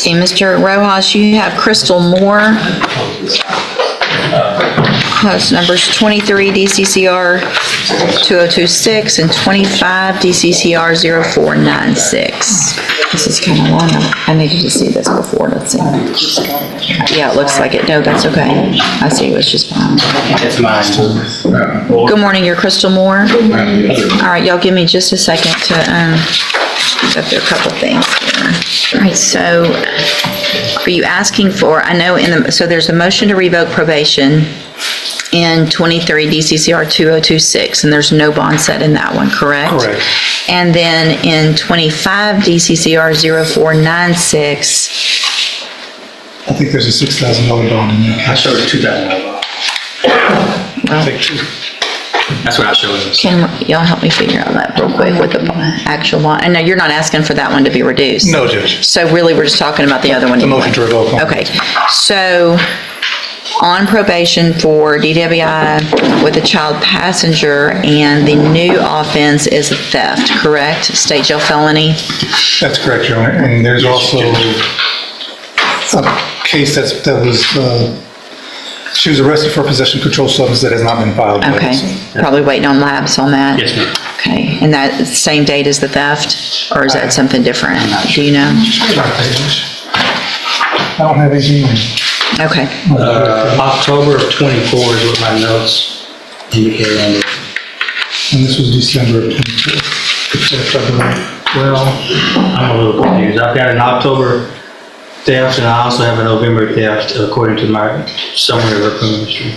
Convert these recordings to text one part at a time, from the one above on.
Okay, Mr. Rojas, you have Crystal Moore. That's numbers 23 DCCR 2026 and 25 DCCR 0496. This is kind of long. I needed to see this before. Let's see. Yeah, it looks like it. No, that's okay. I see it was just fine. It's mine. Good morning, you're Crystal Moore. All right, y'all give me just a second to go through a couple things here. All right, so are you asking for, I know so there's a motion to revoke probation in 23 DCCR 2026, and there's no bond set in that one, correct? Correct. And then in 25 DCCR 0496, I think there's a $6,000 bond in there. I showed a $2,000 bond. well, That's what I showed him. can y'all help me figure out that real quick with the actual bond? I know you're not asking for that one to be reduced. No, Judge. So really, we're just talking about the other one. The motion to revoke. Okay, so on probation for DWI with a child passenger, and the new offense is a theft, correct? State jail felony? That's correct, Your Honor. And there's also a case that was, she was arrested for possession of controlled substance that has not been filed yet. Okay, So probably waiting on labs on that? Yes, ma'am. Okay, and that same date as the theft, or is that something different? Do you know? I don't have anything. Okay, October of 24 is what my notes indicate on it. And this was December of 24. Well, I'm a little confused. I've got an October theft and I also have a November theft according to my summary of her criminal history.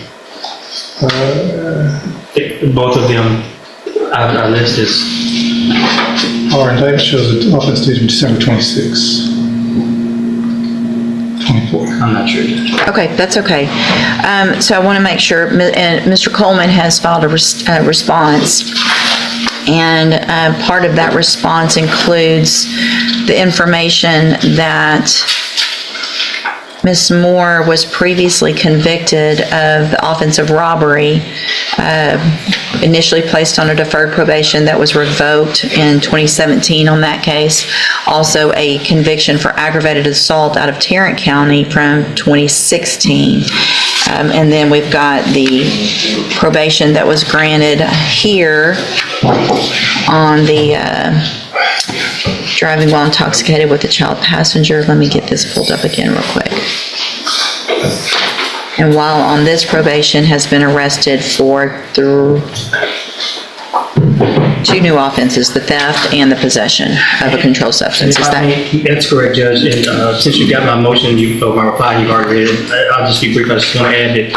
Both of them I list as. Our indictment shows an offense date of December 26, 24. I'm not sure. okay, that's okay. So I want to make sure, and Mr. Coleman has filed a response, and part of that response includes the information that Ms. Moore was previously convicted of the offense of robbery, initially placed on a deferred probation that was revoked in 2017 on that case. Also a conviction for aggravated assault out of Tarrant County from 2016. And then we've got the probation that was granted here on the driving while intoxicated with a child passenger. Let me get this pulled up again real quick. And while on this probation has been arrested for two new offenses, the theft and the possession of a controlled substance. Is that? That's correct, Judge. And since you got my motion, my reply, you've already read it. I'll just be brief. I just want to add that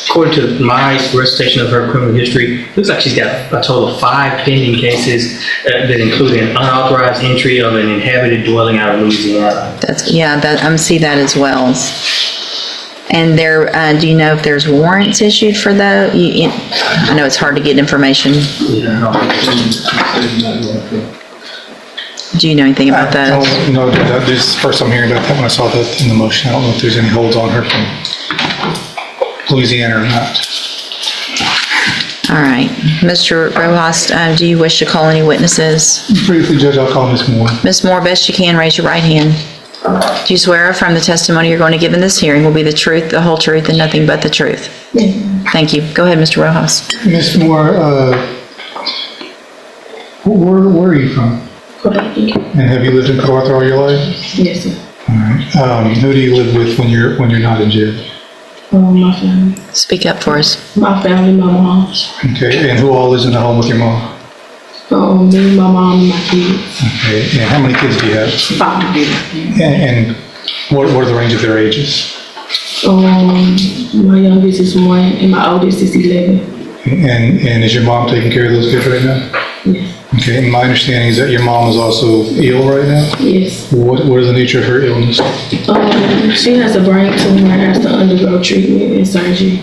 according to my recitation of her criminal history, it looks like she's got a total of 5 pending cases that include an unauthorized entry of an inhabited dwelling out of Louisiana. I see that as well. And there, do you know if there's warrants issued for those? I know it's hard to get information. Yeah. Do you know anything about those? No, this is the first I'm hearing about that when I saw that in the motion. I don't know if there's any holds on her from Louisiana or not. All right. Mr. Rojas, do you wish to call any witnesses? Briefly, Judge, I'll call Ms. Moore. Ms. Moore, best you can, raise your right hand. Do you swear affirm the testimony you're going to give in this hearing will be the truth, the whole truth, and nothing but the truth? Yes. Thank you. Go ahead, Mr. Rojas. Ms. Moore, where are you from? Correct. And have you lived in Port Arthur all your life? Yes, sir. All right. Who do you live with when you're not in jail? My family. Speak up for us. My family, my mom. Okay. And who all lives in the home with your mom? Me, my mom, and my kids. Okay. And how many kids do you have? 5. And what are the range of their ages? My youngest is 1 and my oldest is 11. And is your mom taking care of those kids right now? Yes. Okay. And my understanding is that your mom is also ill right now? Yes. What is the nature of her illness? She has a brain tumor and has to undergo treatment and surgery.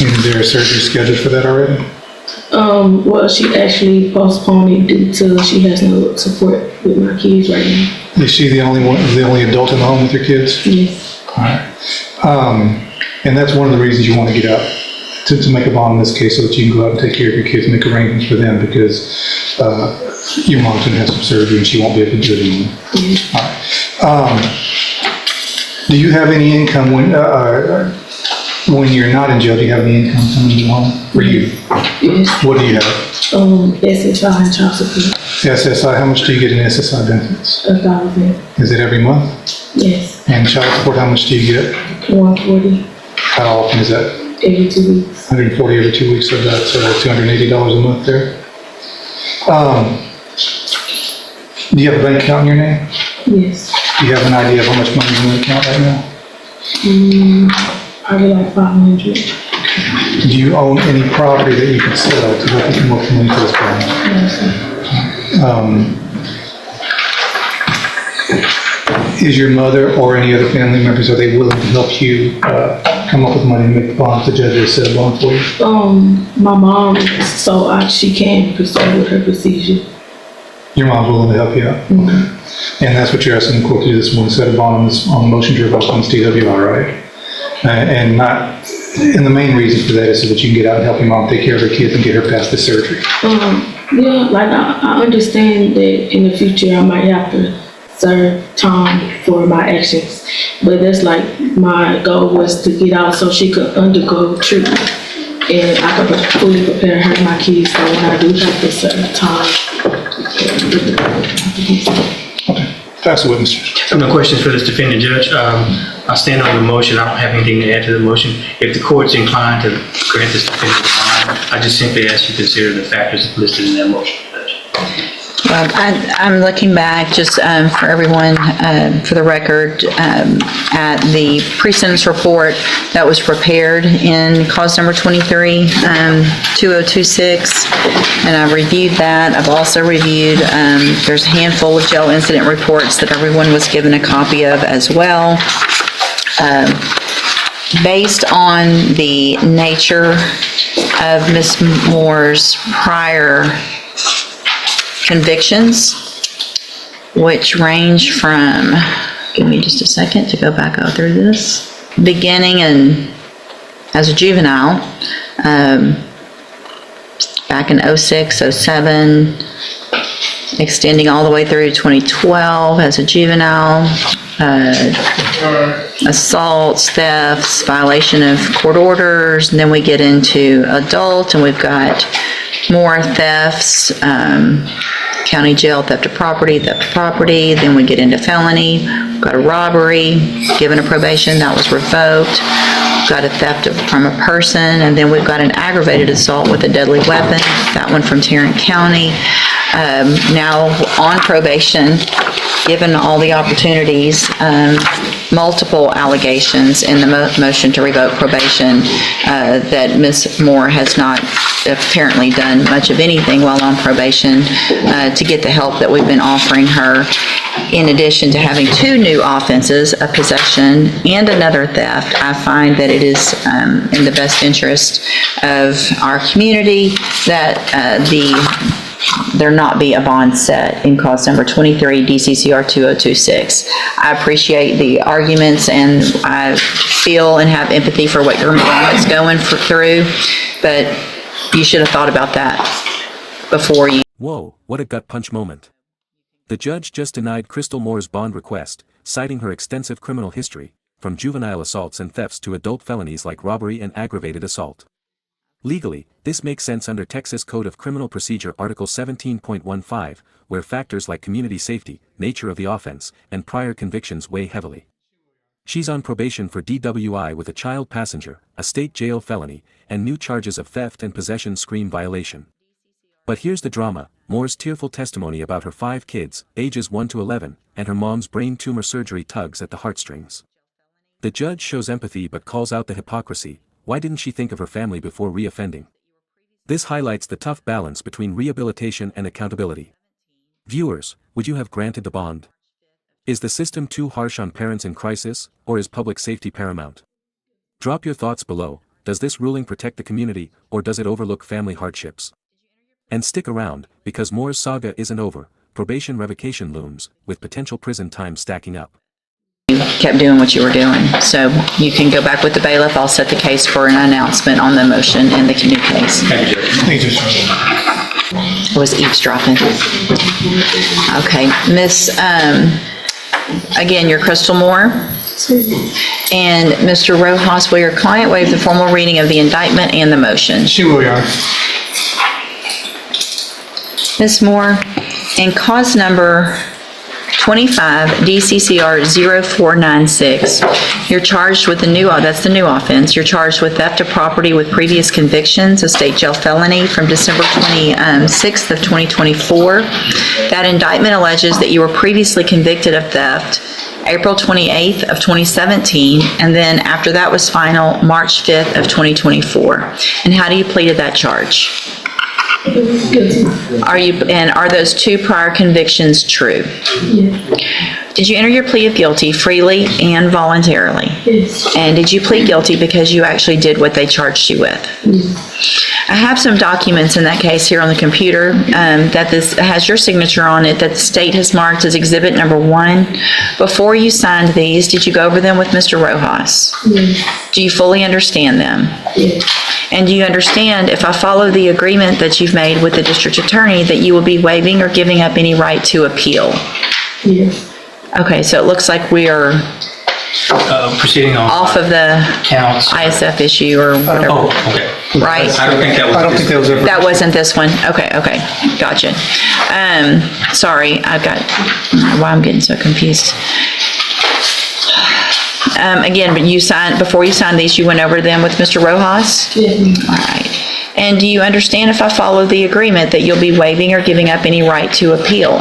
And is there a surgery scheduled for that already? Well, she actually postponed it due to she has no support with my kids right now. Is she the only adult in the home with your kids? Yes. All right. And that's one of the reasons you want to get out, to make a bond in this case so that you can go out and take care of your kids, make arrangements for them, because your mom's going to have some surgery and she won't be able to do it anymore. Yes. All right. Do you have any income when you're not in jail? Do you have any income coming to home for you? Yes. What do you have? SSI and child support, SSI, how much do you get in SSI benefits? 1,000. Is it every month? Yes, And child support, how much do you get? 140 How often is that? every 2 weeks. 140 every 2 weeks, so that's $280 a month there. Do you have a bank account in your name? Yes. Do you have an idea of how much money is in the account right now? Probably like 500. Do you own any property that you can sell to help you come up with money for this plan? Is your mother or any other family members, are they willing to help you come up with money to make the bond, the judge has set a bond for you? My mom, she can proceed with her procedure. Your mom's willing to help you out? And that's what you're asking the court to do this morning, set a bond on the motion to revoke on this DWI, right? And the main reason for that is so that you can get out and help your mom take care of her kids and get her past the surgery. Yeah, like I understand that in the future I might have to serve time for my actions, but that's like my goal was to get out so she could undergo treatment and I could fully prepare her and my kids so when I do have to serve time. Okay, pass the witness. No questions for this defendant, Judge. I stand on the motion. I don't have anything to add to the motion. If the court's inclined to grant this defendant the bond, I just simply ask you to consider the factors listed in that motion, Judge. Well, I'm looking back just for everyone, for the record, at the pre-sentence report that was prepared in cause number 23, 2026, and I reviewed that. I've also reviewed, there's a handful of jail incident reports that everyone was given a copy of as well. Based on the nature of Ms. Moore's prior convictions, which range from, give me just a second to go back out through this, beginning as a juvenile, back in 06, 07, extending all the way through 2012 as a juvenile, assaults, thefts, violation of court orders, and then we get into adult, and we've got more thefts, county jail, theft of property, then we get into felony, we've got a robbery, given a probation, that was revoked, we've got a theft from a person, and then we've got an aggravated assault with a deadly weapon, that one from Tarrant County. Now on probation, given all the opportunities, multiple allegations in the motion to revoke probation, that Ms. Moore has not apparently done much of anything while on probation to get the help that we've been offering her. In addition to having 2 new offenses, a possession and another theft, I find that it is in the best interest of our community that there not be a bond set in cause number 23 DCCR 2026. I appreciate the arguments and I feel and have empathy for what your mom is going through, but you should have thought about that before you. Whoa, what a gut punch moment. The judge just denied Crystal Moore's bond request, citing her extensive criminal history, from juvenile assaults and thefts to adult felonies like robbery and aggravated assault. Legally, this makes sense under Texas Code of Criminal Procedure Article 17.15, where factors like community safety, nature of the offense, and prior convictions weigh heavily. She's on probation for DWI with a child passenger, a state jail felony, and new charges of theft and possession screen violation. But here's the drama: Moore's tearful testimony about her 5 kids, ages 1 to 11, and her mom's brain tumor surgery tugs at the heartstrings. The judge shows empathy but calls out the hypocrisy. Why didn't she think of her family before reoffending? This highlights the tough balance between rehabilitation and accountability. Viewers, would you have granted the bond? Is the system too harsh on parents in crisis, or is public safety paramount? Drop your thoughts below. Does this ruling protect the community, or does it overlook family hardships? And stick around, because Moore's saga isn't over. Probation revocation looms, with potential prison time stacking up. You kept doing what you were doing. So you can go back with the bailiff. I'll set the case for an announcement on the motion in the new case. Thank you, Judge. Thank you. I was eavesdropping. Okay, Miss, again, you're Crystal Moore. And Mr. Rojas, will your client waive the formal reading of the indictment and the motion? She will, Your Honor. Ms. Moore, in cause number 25 DCCR 0496, you're charged with that's the new offense. You're charged with theft of property with previous convictions, a state jail felony from December 26th of 2024. That indictment alleges that you were previously convicted of theft April 28th of 2017, and then after that was final, March 5th of 2024. And how do you plead to that charge? Guilty. Are those two prior convictions true? Yes. Did you enter your plea of guilty freely and voluntarily? Yes. And did you plead guilty because you actually did what they charged you with? Yes. I have some documents in that case here on the computer that this has your signature on it, that the state has marked as exhibit number 1. Before you signed these, did you go over them with Mr. Rojas? Yes. Do you fully understand them? Yes. And do you understand, if I follow the agreement that you've made with the district attorney, that you will be waiving or giving up any right to appeal? Yes. Okay, so it looks like we are Proceeding on. off of the Counts. ISF issue or whatever, Oh, okay. right? I don't think that was. I don't think that was ever. That wasn't this one? Okay, gotcha. Sorry, I don't know why I'm getting so confused. Again, but before you signed these, you went over them with Mr. Rojas? Yes. All right. And do you understand, if I follow the agreement, that you'll be waiving or giving up any right to appeal?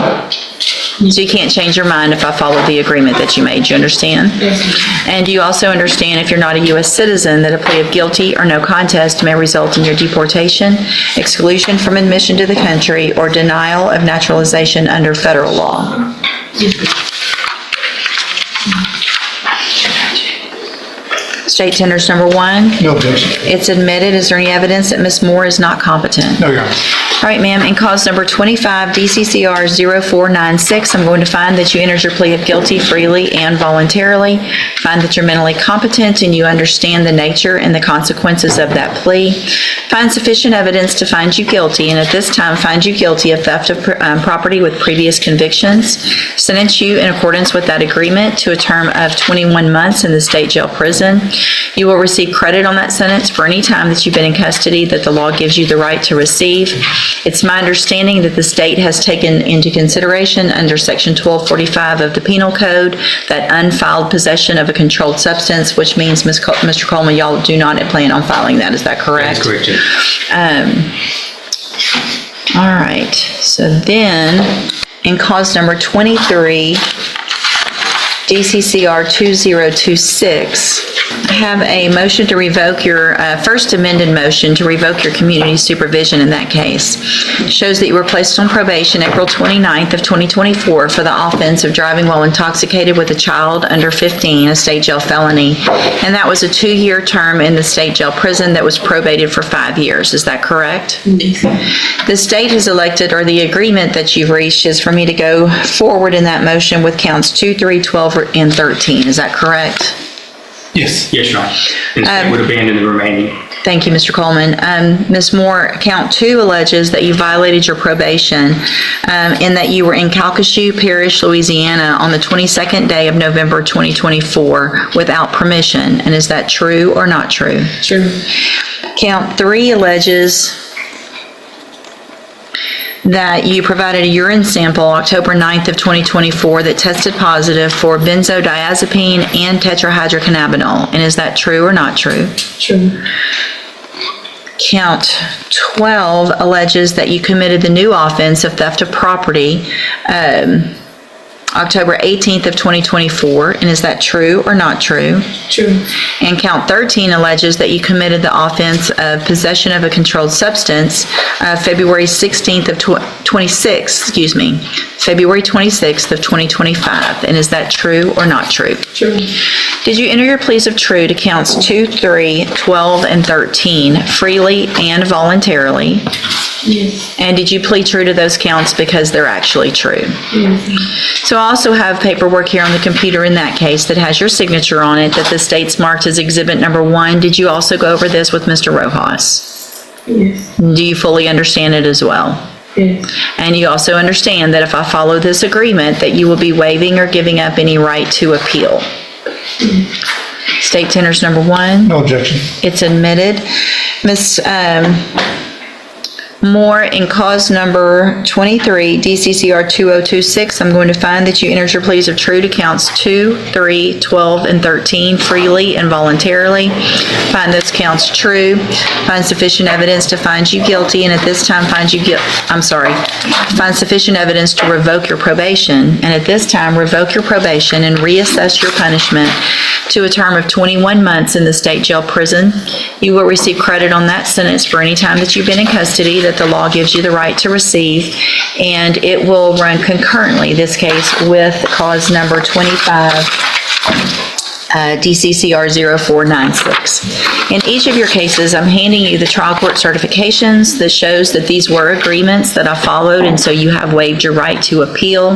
So you can't change your mind if I follow the agreement that you made, you understand? Yes. And do you also understand, if you're not a U.S. citizen, that a plea of guilty or no contest may result in your deportation, exclusion from admission to the country, or denial of naturalization under federal law? State tenders number 1. No objection. It's admitted. Is there any evidence that Ms. Moore is not competent? No, Your Honor. All right, ma'am, in cause number 25 DCCR 0496, I'm going to find that you entered your plea of guilty freely and voluntarily, find that you're mentally competent and you understand the nature and the consequences of that plea, find sufficient evidence to find you guilty, and at this time find you guilty of theft of property with previous convictions, sentence you in accordance with that agreement to a term of 21 months in the state jail prison. You will receive credit on that sentence for any time that you've been in custody that the law gives you the right to receive. It's my understanding that the state has taken into consideration under Section 1245 of the Penal Code that unfiled possession of a controlled substance, which means, Mr. Coleman, y'all do not plan on filing that. Is that correct? That's correct, Judge. All right. So then, in cause number 23, DCCR 2026, I have a motion to revoke your first amended motion to revoke your community supervision in that case. It shows that you were placed on probation April 29th of 2024 for the offense of driving while intoxicated with a child under 15, a state jail felony, and that was a 2-year term in the state jail prison that was probated for 5 years. Is that correct? Yes. The state has elected, or the agreement that you've reached is for me to go forward in that motion with counts 2, 3, 12, and 13. Is that correct? Yes. Yes, Your Honor. And the state would abandon the remaining. Thank you, Mr. Coleman. Ms. Moore, count 2 alleges that you violated your probation in that you were in Calcasieu Parish, Louisiana on the 22nd day of November 2024 without permission. And is that true or not true? True. Count 3 alleges that you provided a urine sample October 9th of 2024 that tested positive for benzodiazepine and tetrahydrocannabinol. And is that true or not true? True. Count 12 alleges that you committed the new offense of theft of property October 18th of 2024, and is that true or not true? True. And count 13 alleges that you committed the offense of possession of a controlled substance February 16th of February 26th of 2025, and is that true or not true? True. Did you enter your pleas of true to counts 2, 3, 12, and 13 freely and voluntarily? Yes. And did you plead true to those counts because they're actually true? Yes. So I also have paperwork here on the computer in that case that has your signature on it that the state's marked as exhibit number 1. Did you also go over this with Mr. Rojas? Yes. Do you fully understand it as well? Yes. And you also understand that if I follow this agreement that you will be waiving or giving up any right to appeal? State tender's number 1. No objection. It's admitted. Ms. Moore, in cause number 23, DCCR 2026, I'm going to find that you entered your pleas of true to counts 2, 3, 12, and 13 freely and voluntarily. Find those counts true. Find sufficient evidence to find you guilty, and at this time find sufficient evidence to revoke your probation, and at this time revoke your probation and reassess your punishment to a term of 21 months in the state jail prison. You will receive credit on that sentence for any time that you've been in custody that the law gives you the right to receive, and it will run concurrently, this case, with cause number 25, DCCR 0496. In each of your cases, I'm handing you the trial court certifications that shows that these were agreements that I followed, and so you have waived your right to appeal.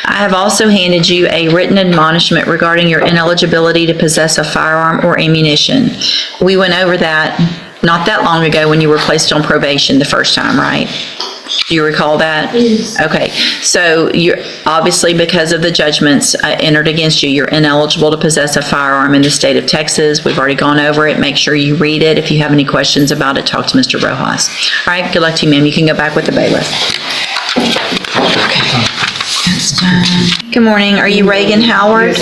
I have also handed you a written admonishment regarding your ineligibility to possess a firearm or ammunition. We went over that not that long ago when you were placed on probation the first time, right? Do you recall that? Yes. Okay, so you're, obviously because of the judgments entered against you, you're ineligible to possess a firearm in the state of Texas. We've already gone over it. Make sure you read it. If you have any questions about it, talk to Mr. Rojas. All right, good luck to you, ma'am. You can go back with the bailiff. Okay, that's done. Good morning. Are you Reagan Howard?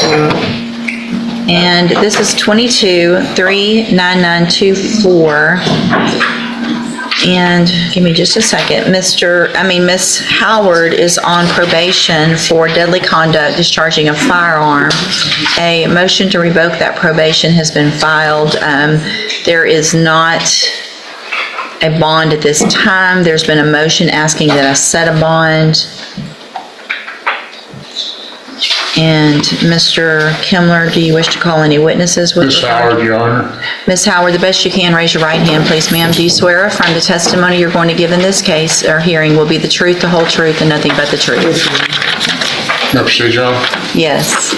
And this is 22-39924. And give me just a second. Miss Howard is on probation for deadly conduct, discharging a firearm. A motion to revoke that probation has been filed. There is not a bond at this time. There's been a motion asking that I set a bond. And Mr. Kimler, do you wish to call any witnesses? Ms. Howard, Your Honor. Ms. Howard, the best you can, raise your right hand, please, ma'am. Do you swear or affirm the testimony you're going to give in this case or hearing will be the truth, the whole truth, and nothing but the truth? May I proceed, Your Honor? Yes.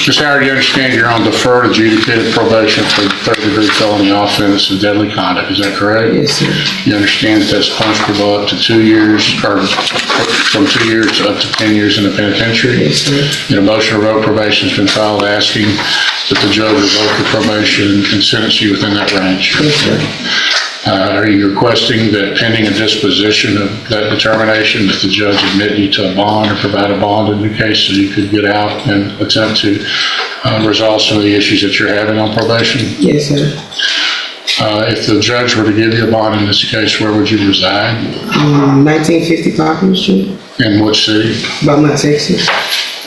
Ms. Howard, you understand you're on deferred adjudicated probation for third-degree felony offense and deadly conduct, is that correct? Yes, sir. You understand that that's punishable up to 2 years, or from 2 years to up to 10 years in the penitentiary? Yes, sir. And a motion to revoke probation has been filed asking that the judge revoke your probation and sentence you within that range. Yes, sir. Are you requesting that pending a disposition of that determination that the judge admit you to a bond or provide a bond in the case so you could get out and attempt to resolve some of the issues that you're having on probation? Yes, sir. If the judge were to give you a bond in this case, where would you reside? 1950 Courtroom Street, In which city? Beaumont, Texas.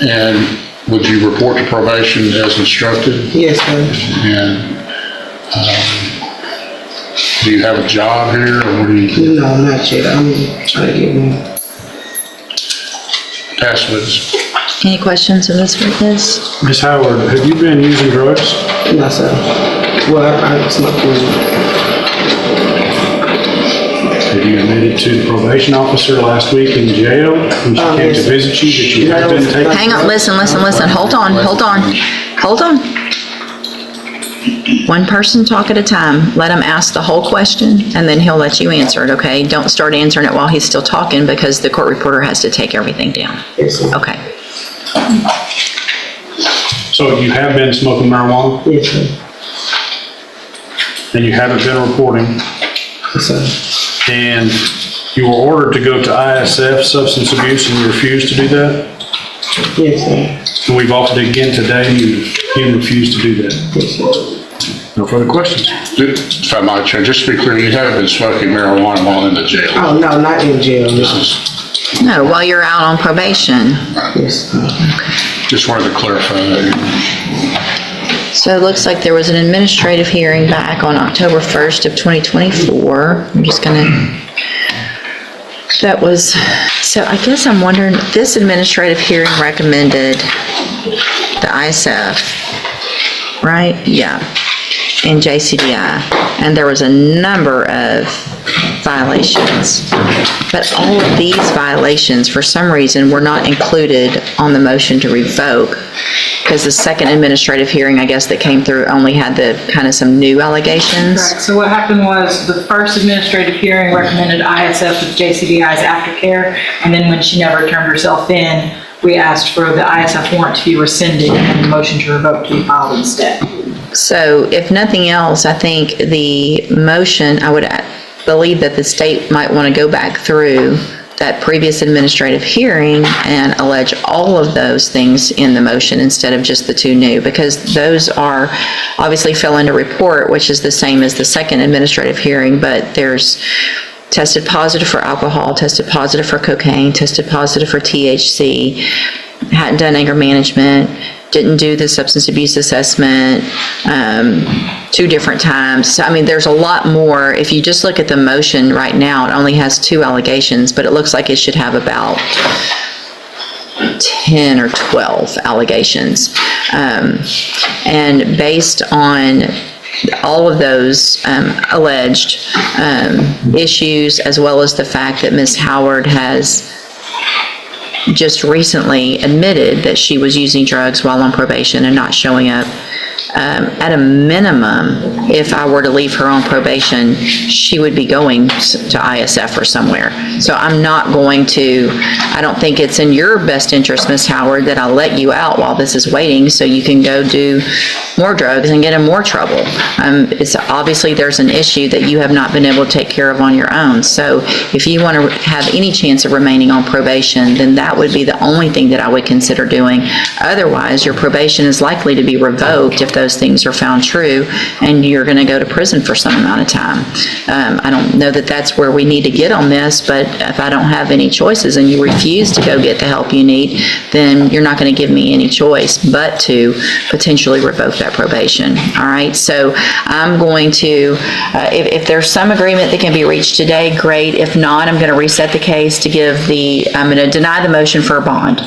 And would you report to probation as instructed? Yes, sir. And do you have a job here, or what do you? No, not yet. I'm trying to get one. Pass witness. Any questions of this witness? Ms. Howard, have you been using drugs? No, sir. Well, I smoke weed. Have you admitted to the probation officer last week in jail when she came to Yes. visit you that you have been taking? Hang on, listen. Hold on. One person talk at a time. Let him ask the whole question, and then he'll let you answer it, okay? Don't start answering it while he's still talking, because the court reporter has to take everything down. Yes, sir. Okay. So you have been smoking marijuana Yes, sir. and you haven't been reporting, Yes, sir. and you were ordered to go to ISF, substance abuse, and you refused to do that? Yes, sir. And we've offered it again today, and you refused to do that. Yes, sir. No further questions? If I might, Chair, just to be clear, you haven't been smoking marijuana while in the jail. Oh, no, not in jail. This No. is, No, while you're out on probation. Yes, sir. just wanted to clarify that. So it looks like there was an administrative hearing back on October 1st of 2024. I'm just gonna, so I guess I'm wondering, this administrative hearing recommended the ISF, right? Yeah, and JCDI, and there was a number of violations. But all of these violations, for some reason, were not included on the motion to revoke, because the second administrative hearing, I guess, that came through only had the kind of some new allegations. Correct. So what happened was the first administrative hearing recommended ISF with JCDI's aftercare, and then when she never turned herself in, we asked for the ISF warrant to be rescinded and the motion to revoke to be filed instead. So if nothing else, I think the motion, I would believe that the state might want to go back through that previous administrative hearing and allege all of those things in the motion instead of just the two new, because those are obviously fell into report, which is the same as the second administrative hearing, but there's tested positive for alcohol, tested positive for cocaine, tested positive for THC, hadn't done anger management, didn't do the substance abuse assessment 2 different times. So, I mean, there's a lot more. If you just look at the motion right now, it only has 2 allegations, but it looks like it should have about 10 or 12 allegations. And based on all of those alleged issues, as well as the fact that Ms. Howard has just recently admitted that she was using drugs while on probation and not showing up. At a minimum, if I were to leave her on probation, she would be going to ISF or somewhere. So I'm not going to, I don't think it's in your best interest, Ms. Howard, that I'll let you out while this is waiting so you can go do more drugs and get in more trouble. It's obviously there's an issue that you have not been able to take care of on your own. So if you want to have any chance of remaining on probation, then that would be the only thing that I would consider doing. Otherwise, your probation is likely to be revoked if those things are found true, and you're going to go to prison for some amount of time. I don't know that that's where we need to get on this, but if I don't have any choices and you refuse to go get the help you need, then you're not going to give me any choice but to potentially revoke that probation. All right, so I'm going to, if there's some agreement that can be reached today, great. If not, I'm going to reset the case to I'm going to deny the motion for a bond.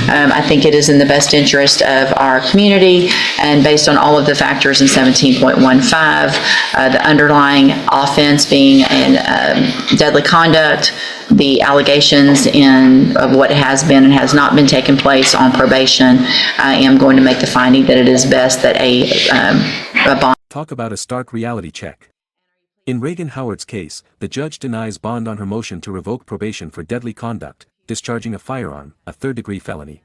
I think it is in the best interest of our community, and based on all of the factors in 17.15, the underlying offense being deadly conduct, the allegations of what has been and has not been taking place on probation, I am going to make the finding that it is best that a bond. Talk about a stark reality check. In Reagan Howard's case, the judge denies bond on her motion to revoke probation for deadly conduct, discharging a firearm, a third-degree felony.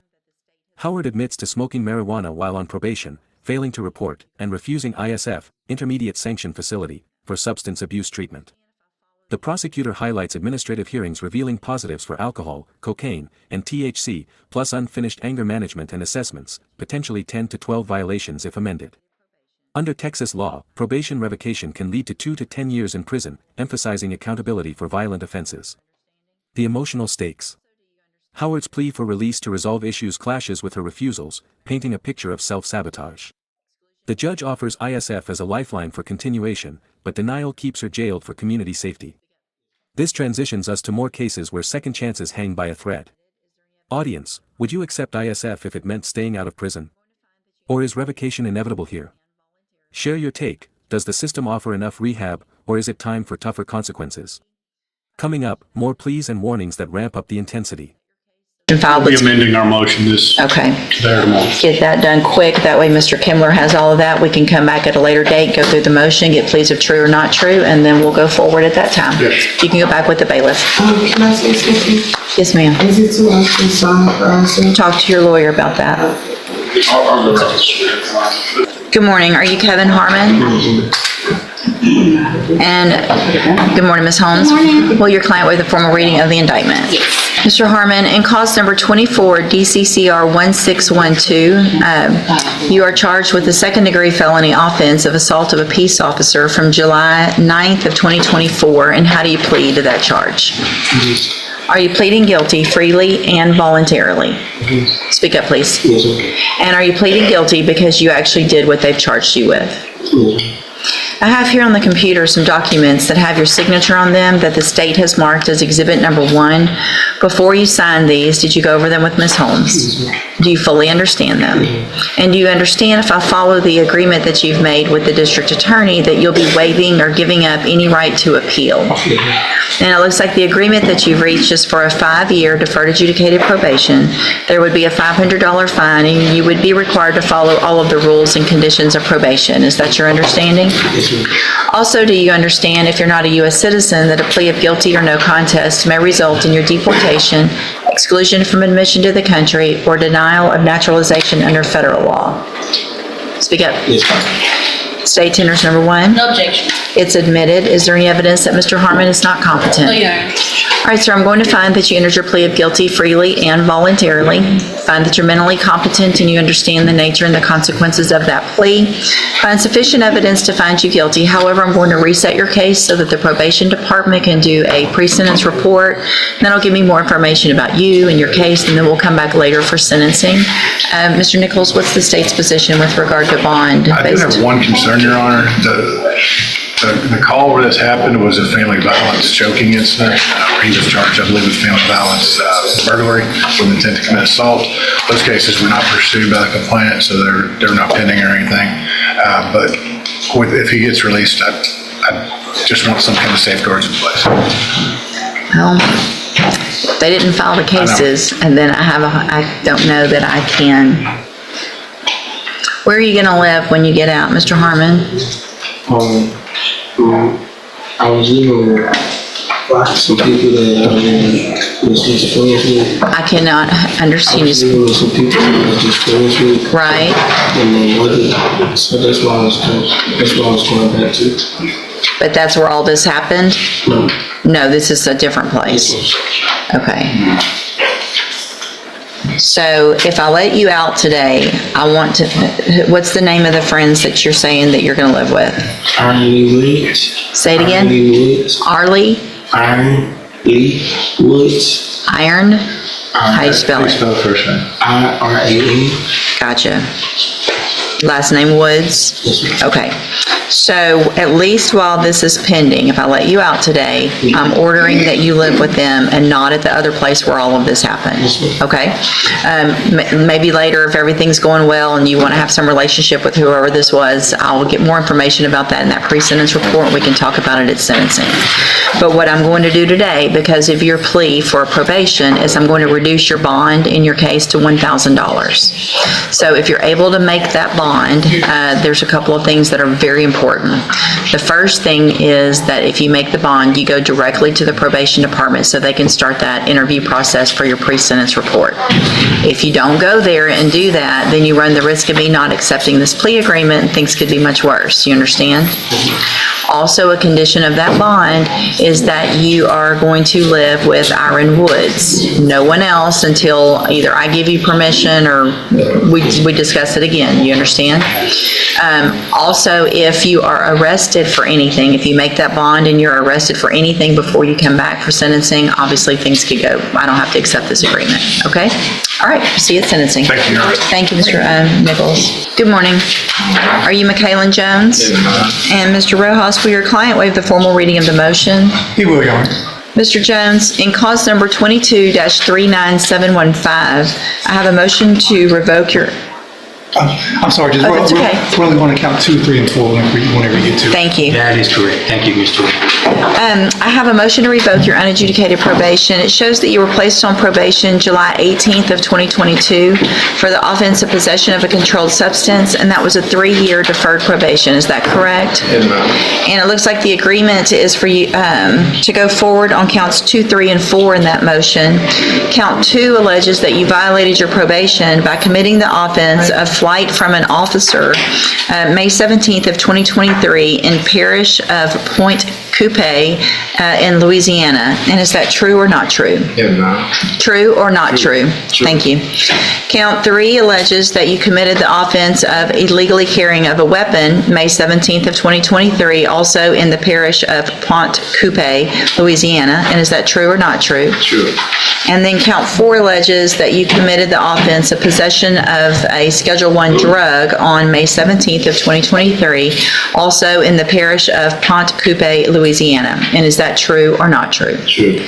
Howard admits to smoking marijuana while on probation, failing to report, and refusing ISF, Intermediate Sanction Facility, for substance abuse treatment. The prosecutor highlights administrative hearings revealing positives for alcohol, cocaine, and THC, plus unfinished anger management and assessments, potentially 10 to 12 violations if amended. Under Texas law, probation revocation can lead to 2 to 10 years in prison, emphasizing accountability for violent offenses. The emotional stakes. Howard's plea for release to resolve issues clashes with her refusals, painting a picture of self-sabotage. The judge offers ISF as a lifeline for continuation, but denial keeps her jailed for community safety. This transitions us to more cases where second chances hang by a thread. Audience, would you accept ISF if it meant staying out of prison? Or is revocation inevitable here? Share your take. Does the system offer enough rehab, or is it time for tougher consequences? Coming up, more pleas and warnings that ramp up the intensity. We'll be amending our motion today or tomorrow. Get that done quick. That way Mr. Kimmler has all of that. We can come back at a later date, go through the motion, get pleas of true or not true, and then we'll go forward at that time. Yes. You can go back with the bailiff. Can I say something? Yes, ma'am. Is it too much to sign for us? Talk to your lawyer about that. Good morning. Are you Kevin Harmon? And good morning, Ms. Holmes. Good morning. Will your client waive the formal reading of the indictment? Yes. Mr. Harmon, in cause number 24 DCCR 1612, you are charged with the second-degree felony offense of assault of a peace officer from July 9th of 2024, and how do you plead to that charge? Are you pleading guilty freely and voluntarily? Speak up, please. Yes, okay. And are you pleading guilty because you actually did what they've charged you with? I have here on the computer some documents that have your signature on them that the state has marked as exhibit number 1. Before you signed these, did you go over them with Ms. Holmes? Do you fully understand them? And do you understand if I follow the agreement that you've made with the district attorney that you'll be waiving or giving up any right to appeal? And it looks like the agreement that you've reached is for a 5-year deferred adjudicated probation. There would be a $500 fine and you would be required to follow all of the rules and conditions of probation. Is that your understanding? Also, do you understand if you're not a U.S. citizen that a plea of guilty or no contest may result in your deportation, exclusion from admission to the country, or denial of naturalization under federal law? Speak up. Yes, ma'am. State tenders number 1. No objection. It's admitted. Is there any evidence that Mr. Harmon is not competent? No, Your Honor. All right, sir, I'm going to find that you entered your plea of guilty freely and voluntarily. Find that you're mentally competent and you understand the nature and the consequences of that plea. Find sufficient evidence to find you guilty. However, I'm going to reset your case so that the probation department can do a pre-sentence report. And that'll give me more information about you and your case, and then we'll come back later for sentencing. Mr. Nichols, what's the state's position with regard to bond? I do have one concern, Your Honor. The call where this happened was a family violence choking incident. He was charged, I believe, with family violence burglary with intent to commit assault. Those cases were not pursued by the complainant, so they're not pending or anything. But if he gets released, I just want some kind of safeguards in place. Well, they didn't file the cases, and then I don't know that I can. Where are you gonna live when you get out, Mr. Harmon? I was living with some people that was just friends with. I cannot understand I was you. living with some people that was just friends with. Right, And then other, so that's why I was going back to. but that's where all this happened? No. No, this is a different place. Okay. So if I let you out today, I want to, what's the name of the friends that you're saying that you're gonna live with? Iron Lee Woods. Say it again? Iron Lee Woods. Arlie? Iron Lee Woods. Iron? How you spell it? Spell the first name. IRAN. Gotcha. Last name Woods? Yes, ma'am. Okay. So at least while this is pending, if I let you out today, I'm ordering that you live with them and not at the other place where all of this happened. Yes, ma'am. Okay? Maybe later, if everything's going well and you want to have some relationship with whoever this was, I'll get more information about that in that pre-sentence report. We can talk about it at sentencing. But what I'm going to do today, because of your plea for probation, is I'm going to reduce your bond in your case to $1,000. So if you're able to make that bond, there's a couple of things that are very important. The first thing is that if you make the bond, you go directly to the probation department so they can start that interview process for your pre-sentence report. If you don't go there and do that, then you run the risk of me not accepting this plea agreement and things could be much worse. You understand? Also, a condition of that bond is that you are going to live with Iron Woods. No one else until either I give you permission or we discuss it again. You understand? Also, if you are arrested for anything, if you make that bond and you're arrested for anything before you come back for sentencing, obviously things could go, I don't have to accept this agreement, okay? All right, see you at sentencing. Thank you, Your Honor. Thank you, Mr. Nichols. Good morning. Are you McKaylin Jones? And Mr. Rojas, will your client waive the formal reading of the motion? He will, Your Honor. Mr. Jones, in cause number 22-39715, I have a motion to revoke your, I'm sorry, just Oh, that's okay. really want to count 2, 3, and 4 whenever you get to it. thank you. That is correct. Thank you, Mr. I have a motion to revoke your unadjudicated probation. It shows that you were placed on probation July 18th of 2022 for the offense of possession of a controlled substance, and that was a 3-year deferred probation. Is that correct? Yes, ma'am. And it looks like the agreement is for you to go forward on counts 2, 3, and 4 in that motion. Count 2 alleges that you violated your probation by committing the offense of flight from an officer May 17th of 2023 in parish of Point Coupe in Louisiana. And is that true or not true? Yes, ma'am. True or not true? Thank you. Count 3 alleges that you committed the offense of illegally carrying of a weapon May 17th of 2023, also in the parish of Point Coupe, Louisiana. And is that true or not true? True. And then count 4 alleges that you committed the offense of possession of a Schedule Schedule I drug on May 17th of 2023, also in the parish of Pointe-Coupé, Louisiana. And is that true or not true? True.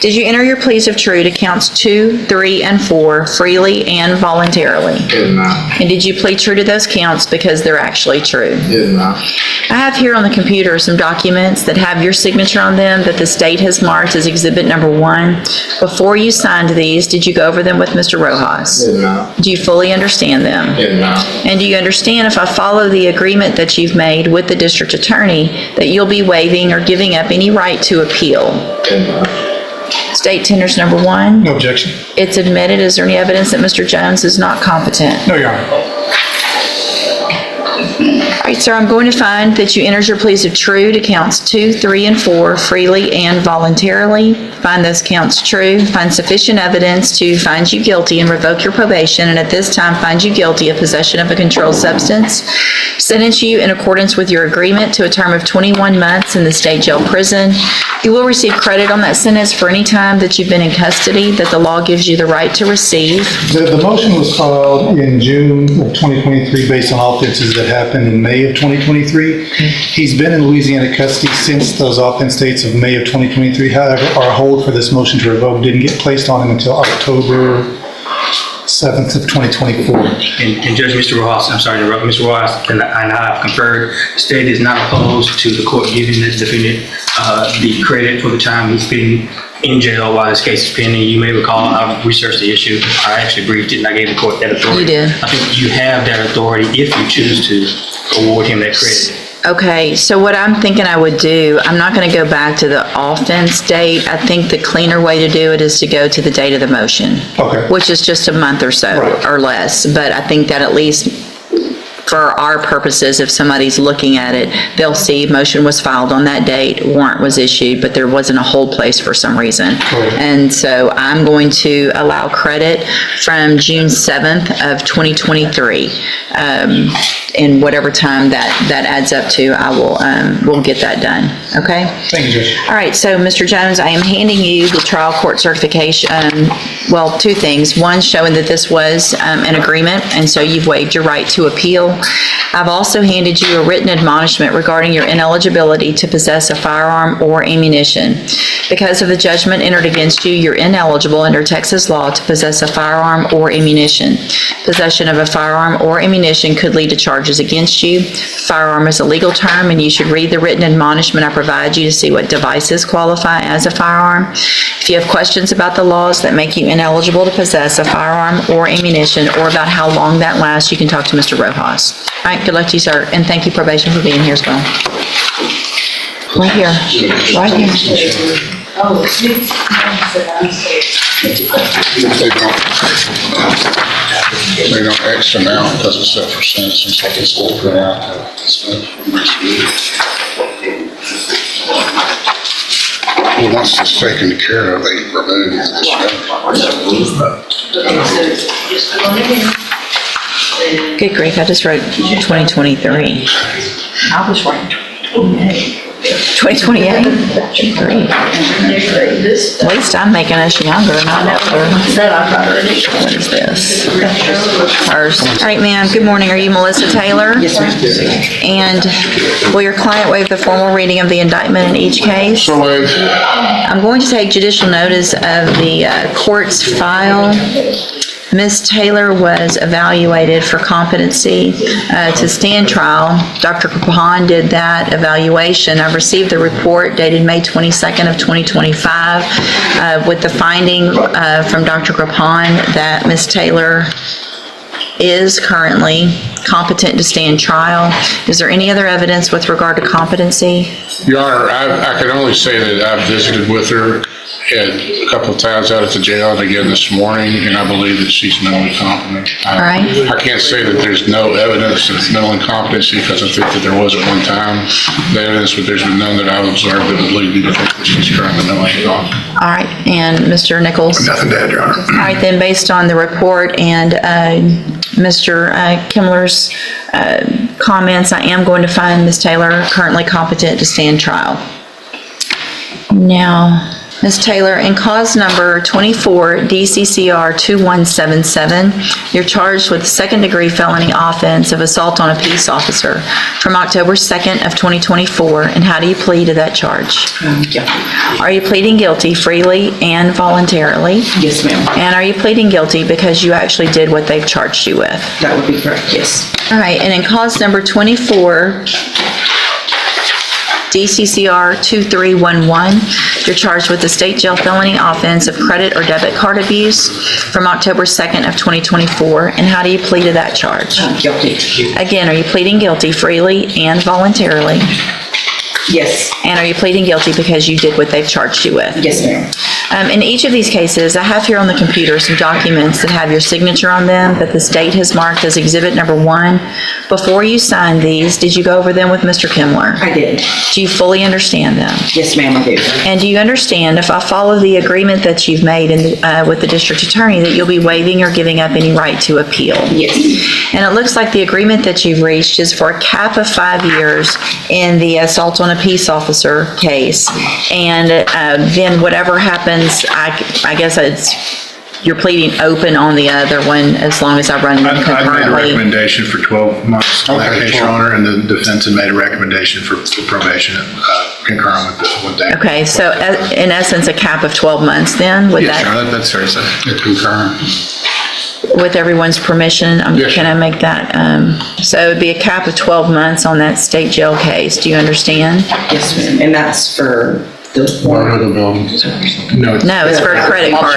Did you enter your pleas of true to counts 2, 3, and 4 freely and voluntarily? Did not. And did you plead true to those counts because they're actually true? Did not. I have here on the computer some documents that have your signature on them that the state has marked as Exhibit Number 1. Before you signed these, did you go over them with Mr. Rojas? Did not. Do you fully understand them? Did not. And do you understand if I follow the agreement that you've made with the district attorney that you'll be waiving or giving up any right to appeal? Did not. State tenders number 1. No objection. It's admitted. Is there any evidence that Mr. Jones is not competent? No, Your Honor. All right, sir, I'm going to find that you entered your pleas of true to counts 2, 3, and 4 freely and voluntarily. Find those counts true. Find sufficient evidence to find you guilty and revoke your probation, and at this time find you guilty of possession of a controlled substance. Sentence you in accordance with your agreement to a term of 21 months in the state jail prison. You will receive credit on that sentence for any time that you've been in custody that the law gives you the right to receive. The motion was filed in June of 2023 based on offenses that happened in May of 2023. He's been in Louisiana custody since those offense dates of May of 2023. However, our hold for this motion to revoke didn't get placed on him until October 7th of 2024. And Judge, Mr. Rojas, I'm sorry to interrupt, Mr. Rojas, and I have conferred, the state is not opposed to the court giving this defendant the credit for the time he's been in jail while this case is pending. You may recall, I've researched the issue. I actually briefed it and I gave the court that authority. You did. I think you have that authority if you choose to award him that credit. Okay, so what I'm thinking I would do, I'm not going to go back to the offense date. I think the cleaner way to do it is to go to the date of the motion. Okay. Which is just a month or so Right. or less. But I think that at least for our purposes, if somebody's looking at it, they'll see motion was filed on that date, warrant was issued, but there wasn't a hold place for some reason. Right. And so I'm going to allow credit from June 7th of 2023. In whatever time that adds up to, I will, we'll get that done, okay? Thank you, Judge. All right, so Mr. Jones, I am handing you the trial court certification, well, two things. One, showing that this was an agreement, and so you've waived your right to appeal. I've also handed you a written admonishment regarding your ineligibility to possess a firearm or ammunition. Because of the judgment entered against you, you're ineligible under Texas law to possess a firearm or ammunition. Possession of a firearm or ammunition could lead to charges against you. Firearm is a legal term, and you should read the written admonishment I provide you to see what devices qualify as a firearm. If you have questions about the laws that make you ineligible to possess a firearm or ammunition, or about how long that lasts, you can talk to Mr. Rojas. All right, good luck to you, sir, and thank you, probation, for being here as well. Right here, right here. They don't X them out because it's set for sentencing, so they still put out the stuff for next week. Well, once it's taken care of, they remove this. Good grief, I just wrote 2023. I was right. 2028? Great. At least I'm making us younger, not older. What is this? First. All right, ma'am, good morning. Are you Melissa Taylor? Yes, ma'am. And will your client waive the formal reading of the indictment in each case? So waived. I'm going to take judicial notice of the court's file. Ms. Taylor was evaluated for competency to stand trial. Dr. Capon did that evaluation. I've received the report dated May 22nd of 2025 with the finding from Dr. Capon that Ms. Taylor is currently competent to stand trial. Is there any other evidence with regard to competency? Your Honor, I can only say that I've visited with her a couple of times out at the jail and again this morning, and I believe that she's mentally competent. All right. I can't say that there's no evidence of mental incompetency because I think that there was at one time. The evidence, but there's been none that I've observed that would lead me to think that she's currently mentally incompetent. All right, and Mr. Nichols? Nothing to add, Your Honor. All right, then, based on the report and Mr. Kimmler's comments, I am going to find Ms. Taylor currently competent to stand trial. Now, Ms. Taylor, in cause number 24 DCCR 2177, you're charged with second-degree felony offense of assault on a peace officer from October 2nd of 2024, and how do you plead to that charge? Guilty. Are you pleading guilty freely and voluntarily? Yes, ma'am. And are you pleading guilty because you actually did what they've charged you with? That would be correct, yes. All right, and in cause number 24, DCCR 2311, you're charged with the state jail felony offense of credit or debit card abuse from October 2nd of 2024, and how do you plead to that charge? Guilty. Again, are you pleading guilty freely and voluntarily? Yes. And are you pleading guilty because you did what they've charged you with? Yes, ma'am. In each of these cases, I have here on the computer some documents that have your signature on them that the state has marked as exhibit number 1. Before you signed these, did you go over them with Mr. Kimler? I did. Do you fully understand them? Yes, ma'am, I do. And do you understand, if I follow the agreement that you've made with the district attorney, that you'll be waiving or giving up any right to appeal? Yes. And it looks like the agreement that you've reached is for a cap of 5 years in the assault on a peace officer case. And then whatever happens, I guess you're pleading open on the other one as long as I run them I made a concurrently. recommendation for 12 months in that case, Your Honor, and the defense had made a recommendation for probation concurrent with that. Okay, so in essence, a cap of 12 months then? Would Yes, that, Your Honor, that's fair to say. Concurrent. with everyone's permission, Yes, can I make that? So it would be a cap of 12 months on that state jail case. Do you understand? Yes, ma'am. And that's for the One of the buildings. No, No, it's for a credit card.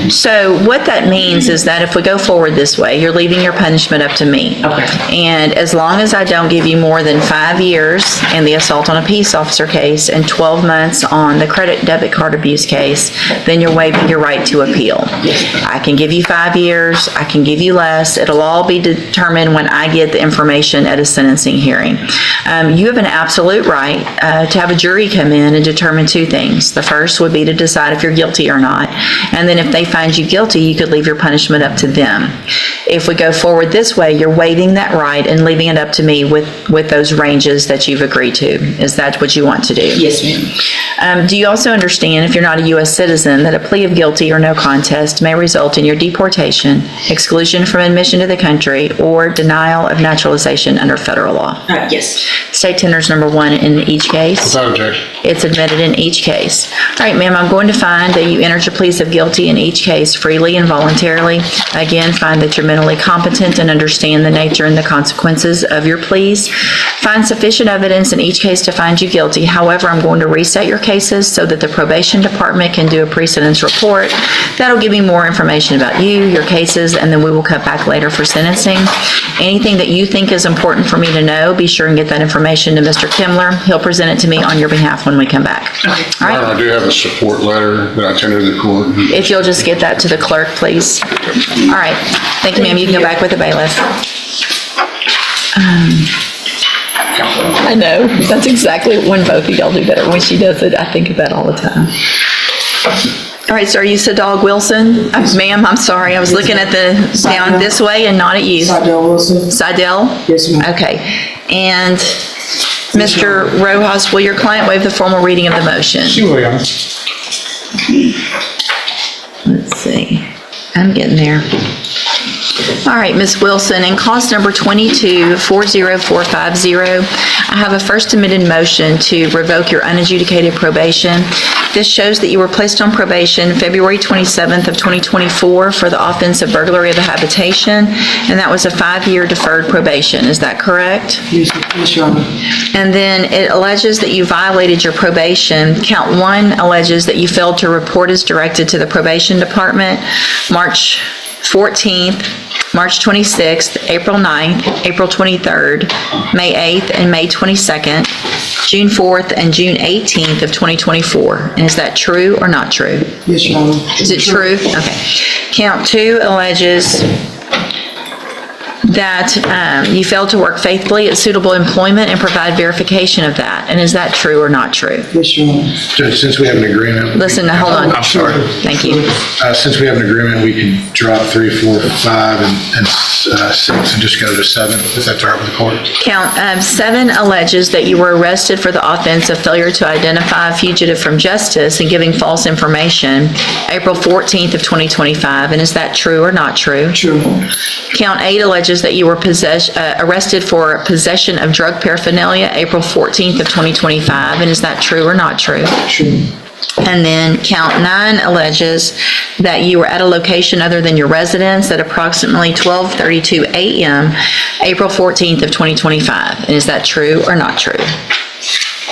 So what that means is that if we go forward this way, you're leaving your punishment up to me. Okay. And as long as I don't give you more than 5 years in the assault on a peace officer case and 12 months on the credit debit card abuse case, then you're waiving your right to appeal. I can give you 5 years, I can give you less, it'll all be determined when I get the information at a sentencing hearing. You have an absolute right to have a jury come in and determine 2 things. The first would be to decide if you're guilty or not, and then if they find you guilty, you could leave your punishment up to them. If we go forward this way, you're waiving that right and leaving it up to me with those ranges that you've agreed to. Is that what you want to do? Yes, ma'am. Do you also understand, if you're not a U.S. citizen, that a plea of guilty or no contest may result in your deportation, exclusion from admission to the country, or denial of naturalization under federal law? Yes. State tenders number 1 in each case. Without objection. It's admitted in each case. All right, ma'am, I'm going to find that you entered your pleas of guilty in each case freely and voluntarily. Again, find that you're mentally competent and understand the nature and the consequences of your pleas. Find sufficient evidence in each case to find you guilty. However, I'm going to reset your cases so that the probation department can do a precedence report. That'll give me more information about you, your cases, and then we will cut back later for sentencing. Anything that you think is important for me to know, be sure and get that information to Mr. Kimler. He'll present it to me on your behalf when we come back. All Your Honor, right? I do have a support letter that I tendered to the court. If you'll just get that to the clerk, please. All right. Thank you, ma'am. You can go back with the bailiff. I know. That's exactly when both of y'all do that. When she does it, I think of that all the time. All right, so are you Sadog Wilson? Ma'am, I'm sorry. I was looking at the down this way and not at you. Seidel Wilson. Seidel? Yes, ma'am. Okay. And Mr. Rojas, will your client waive the formal reading of the motion? She will, Your Honor. Let's see. I'm getting there. All right, Ms. Wilson, in cause number 22-40450, I have a first amended motion to revoke your unadjudicated probation. This shows that you were placed on probation February 27th of 2024 for the offense of burglary of a habitation, and that was a 5-year deferred probation. Is that correct? Yes, Your Honor. And then it alleges that you violated your probation. Count 1 alleges that you failed to report as directed to the probation department March 14th, March 26th, April 9th, April 23rd, May 8th, and May 22nd, June 4th, and June 18th of 2024. And is that true or not true? Yes, Your Honor. Is it true? Okay. Count 2 alleges that you failed to work faithfully at suitable employment and provide verification of that. And is that true or not true? Yes, Your Honor. Judge, since we have an agreement. Listen, hold on. I'm sorry. Thank you. Since we have an agreement, we can drop 3, 4, 5, and 6 and just go to 7, if that's all right with the court. Count 7 alleges that you were arrested for the offense of failure to identify a fugitive from justice and giving false information April 14th of 2025. And is that true or not true? True. Count 8 alleges that you were arrested for possession of drug paraphernalia April 14th of 2025. And is that true or not true? True. And then count 9 alleges that you were at a location other than your residence at approximately 12:32 a.m. April 14th of 2025. And is that true or not true?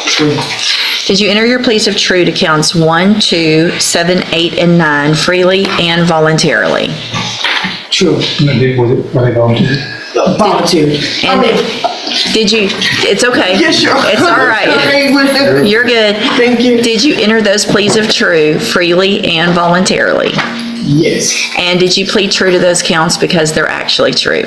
True. Did you enter your pleas of true to counts 1, 2, 7, 8, and 9 freely and voluntarily? True. Were they volunteers? Volunteer. And did you, it's okay. Yes, Your Honor. It's all right. Sorry. You're good. Thank you. Did you enter those pleas of true freely and voluntarily? Yes. And did you plead true to those counts because they're actually true?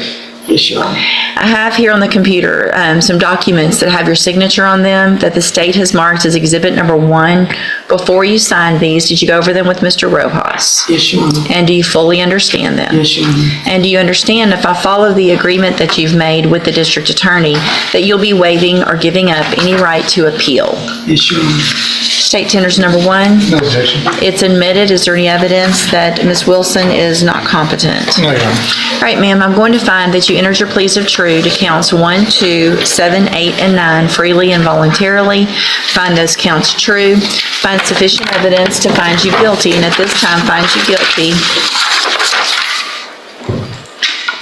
Yes, Your Honor. I have here on the computer some documents that have your signature on them that the state has marked as exhibit number 1. Before you signed these, did you go over them with Mr. Rojas? Yes, Your Honor. And do you fully understand them? Yes, Your Honor. And do you understand if I follow the agreement that you've made with the district attorney that you'll be waiving or giving up any right to appeal? Yes, Your Honor. State tenders number 1. No objection. It's admitted. Is there any evidence that Ms. Wilson is not competent? No, Your Honor. All right, ma'am, I'm going to find that you entered your pleas of true to counts 1, 2, 7, 8, and 9 freely and voluntarily. Find those counts true. Find sufficient evidence to find you guilty, and at this time find you guilty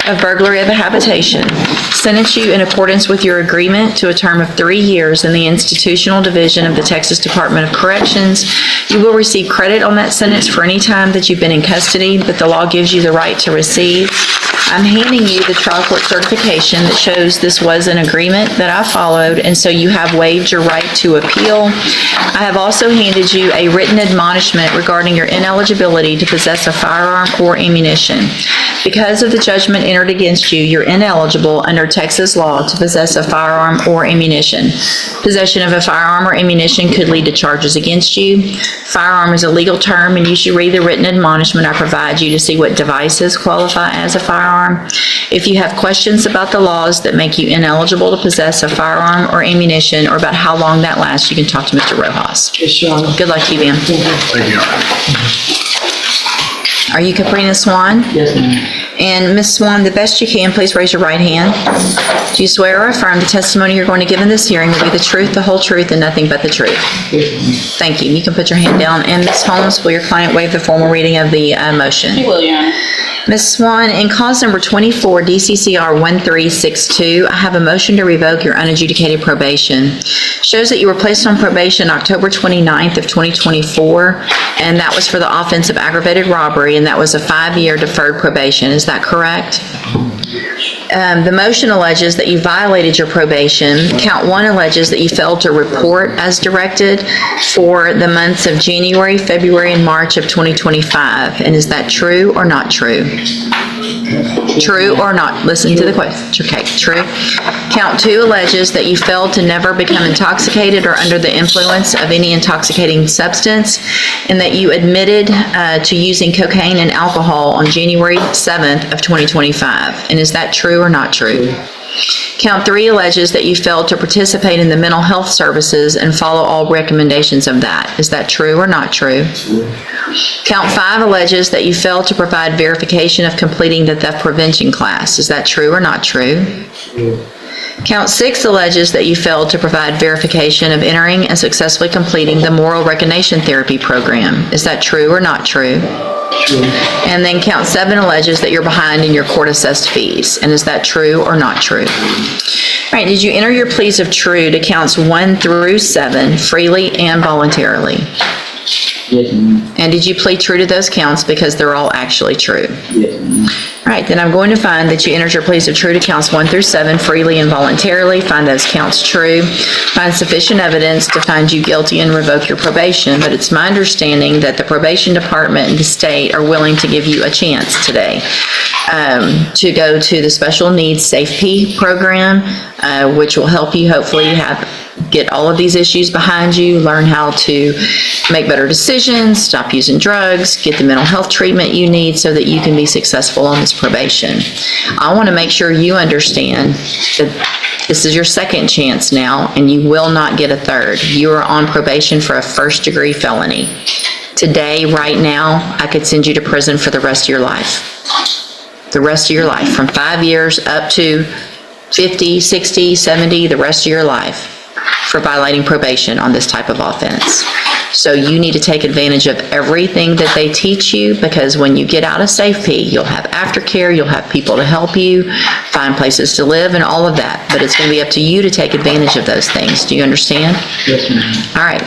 of burglary of a habitation. Sentence you in accordance with your agreement to a term of 3 years in the institutional division of the Texas Department of Corrections. You will receive credit on that sentence for any time that you've been in custody that the law gives you the right to receive. I'm handing you the trial court certification that shows this was an agreement that I followed, and so you have waived your right to appeal. I have also handed you a written admonishment regarding your ineligibility to possess a firearm or ammunition. Because of the judgment entered against you, you're ineligible under Texas law to possess a firearm or ammunition. Possession of a firearm or ammunition could lead to charges against you. Firearm is a legal term, and you should read the written admonishment I provide you to see what devices qualify as a firearm. If you have questions about the laws that make you ineligible to possess a firearm or ammunition, or about how long that lasts, you can talk to Mr. Rojas. Yes, Your Honor. Good luck to you, ma'am. Thank you, Your Honor. Are you Caprina Swan? Yes, ma'am. And Ms. Swan, the best you can, please raise your right hand. Do you swear or affirm the testimony you're going to give in this hearing will be the truth, the whole truth, and nothing but the truth? Thank you. You can put your hand down. And Ms. Holmes, will your client waive the formal reading of the motion? She will, Your Honor. Ms. Swan, in cause number 24, DCCR 1362, I have a motion to revoke your unadjudicated probation. Shows that you were placed on probation October 29th of 2024, and that was for the offense of aggravated robbery, and that was a 5-year deferred probation. Is that correct? The motion alleges that you violated your probation. Count 1 alleges that you failed to report as directed for the months of January, February, and March of 2025. And is that true or not true? True or not? Listen to the question. Okay, true. Count 2 alleges that you failed to never become intoxicated or under the influence of any intoxicating substance, and that you admitted to using cocaine and alcohol on January 7th of 2025. And is that true or not true? Count 3 alleges that you failed to participate in the mental health services and follow all recommendations of that. Is that true or not true? Count 5 alleges that you failed to provide verification of completing the theft prevention class. Is that true or not true? Count 6 alleges that you failed to provide verification of entering and successfully completing the moral recognition therapy program. Is that true or not true? True. And then count 7 alleges that you're behind in your court-assessed fees. And is that true or not true? All right, did you enter your pleas of true to counts 1 through 7 freely and voluntarily? Yes, ma'am. And did you plead true to those counts because they're all actually true? Yes, ma'am. All right, then I'm going to find that you entered your pleas of true to counts 1 through 7 freely and voluntarily. Find those counts true. Find sufficient evidence to find you guilty and revoke your probation. But it's my understanding that the probation department and the state are willing to give you a chance today to go to the special needs SAFE program, which will help you hopefully get all of these issues behind you, learn how to make better decisions, stop using drugs, get the mental health treatment you need so that you can be successful on this probation. I want to make sure you understand that this is your second chance now, and you will not get a third. You are on probation for a first-degree felony. Today, right now, I could send you to prison for the rest of your life. The rest of your life, from 5 years up to 50, 60, 70, the rest of your life, for violating probation on this type of offense. So you need to take advantage of everything that they teach you, because when you get out of SAFE, you'll have aftercare, you'll have people to help you, find places to live and all of that. But it's going to be up to you to take advantage of those things. Do you understand? Yes, ma'am. All right.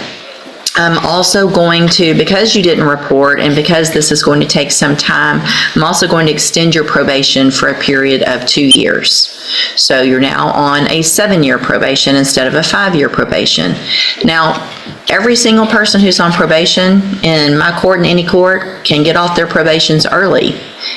I'm also going to, because you didn't report and because this is going to take some time, I'm also going to extend your probation for a period of 2 years. So you're now on a 7-year probation instead of a 5-year probation. Now, every single person who's on probation in my court and any court can get off their probations early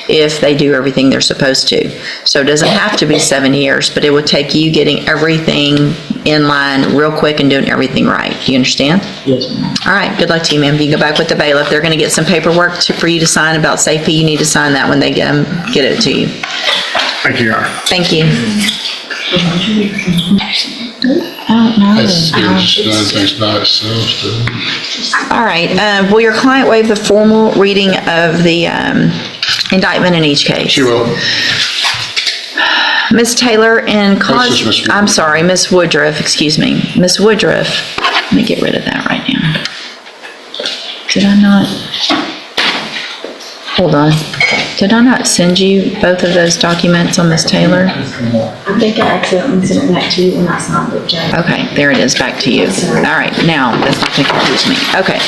if they do everything they're supposed to. So it doesn't have to be 7 years, but it would take you getting everything in line real quick and doing everything right. Do you understand? Yes, ma'am. All right, good luck to you, ma'am. You can go back with the bailiff. They're going to get some paperwork for you to sign about safety. You need to sign that when they get it to you. Thank you, Your Honor. Thank you. Everything's by itself, so. All right, will your client waive the formal reading of the indictment in each case? She will. Ms. Taylor, in cause, This is Ms. Woodruff. I'm sorry, Ms. Woodruff, excuse me. Ms. Woodruff, let me get rid of that right now. Did I not? Hold on. Did I not send you both of those documents on Ms. Taylor? I think I accidentally sent it back to you when I signed it, Judge. Okay, there it is, back to you. All right, now, that's not going to confuse me. Okay.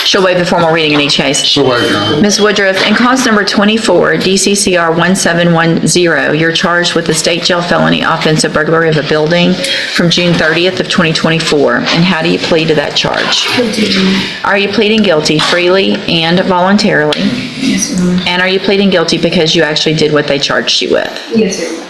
She'll waive the formal reading in each case. So wait, Your Honor. Ms. Woodruff, in cause number 24, DCCR 1710, you're charged with the state jail felony offense of burglary of a building from June 30th of 2024. And how do you plead to that charge? Are you pleading guilty freely and voluntarily? Yes, ma'am. And are you pleading guilty because you actually did what they charged you with? Yes, sir.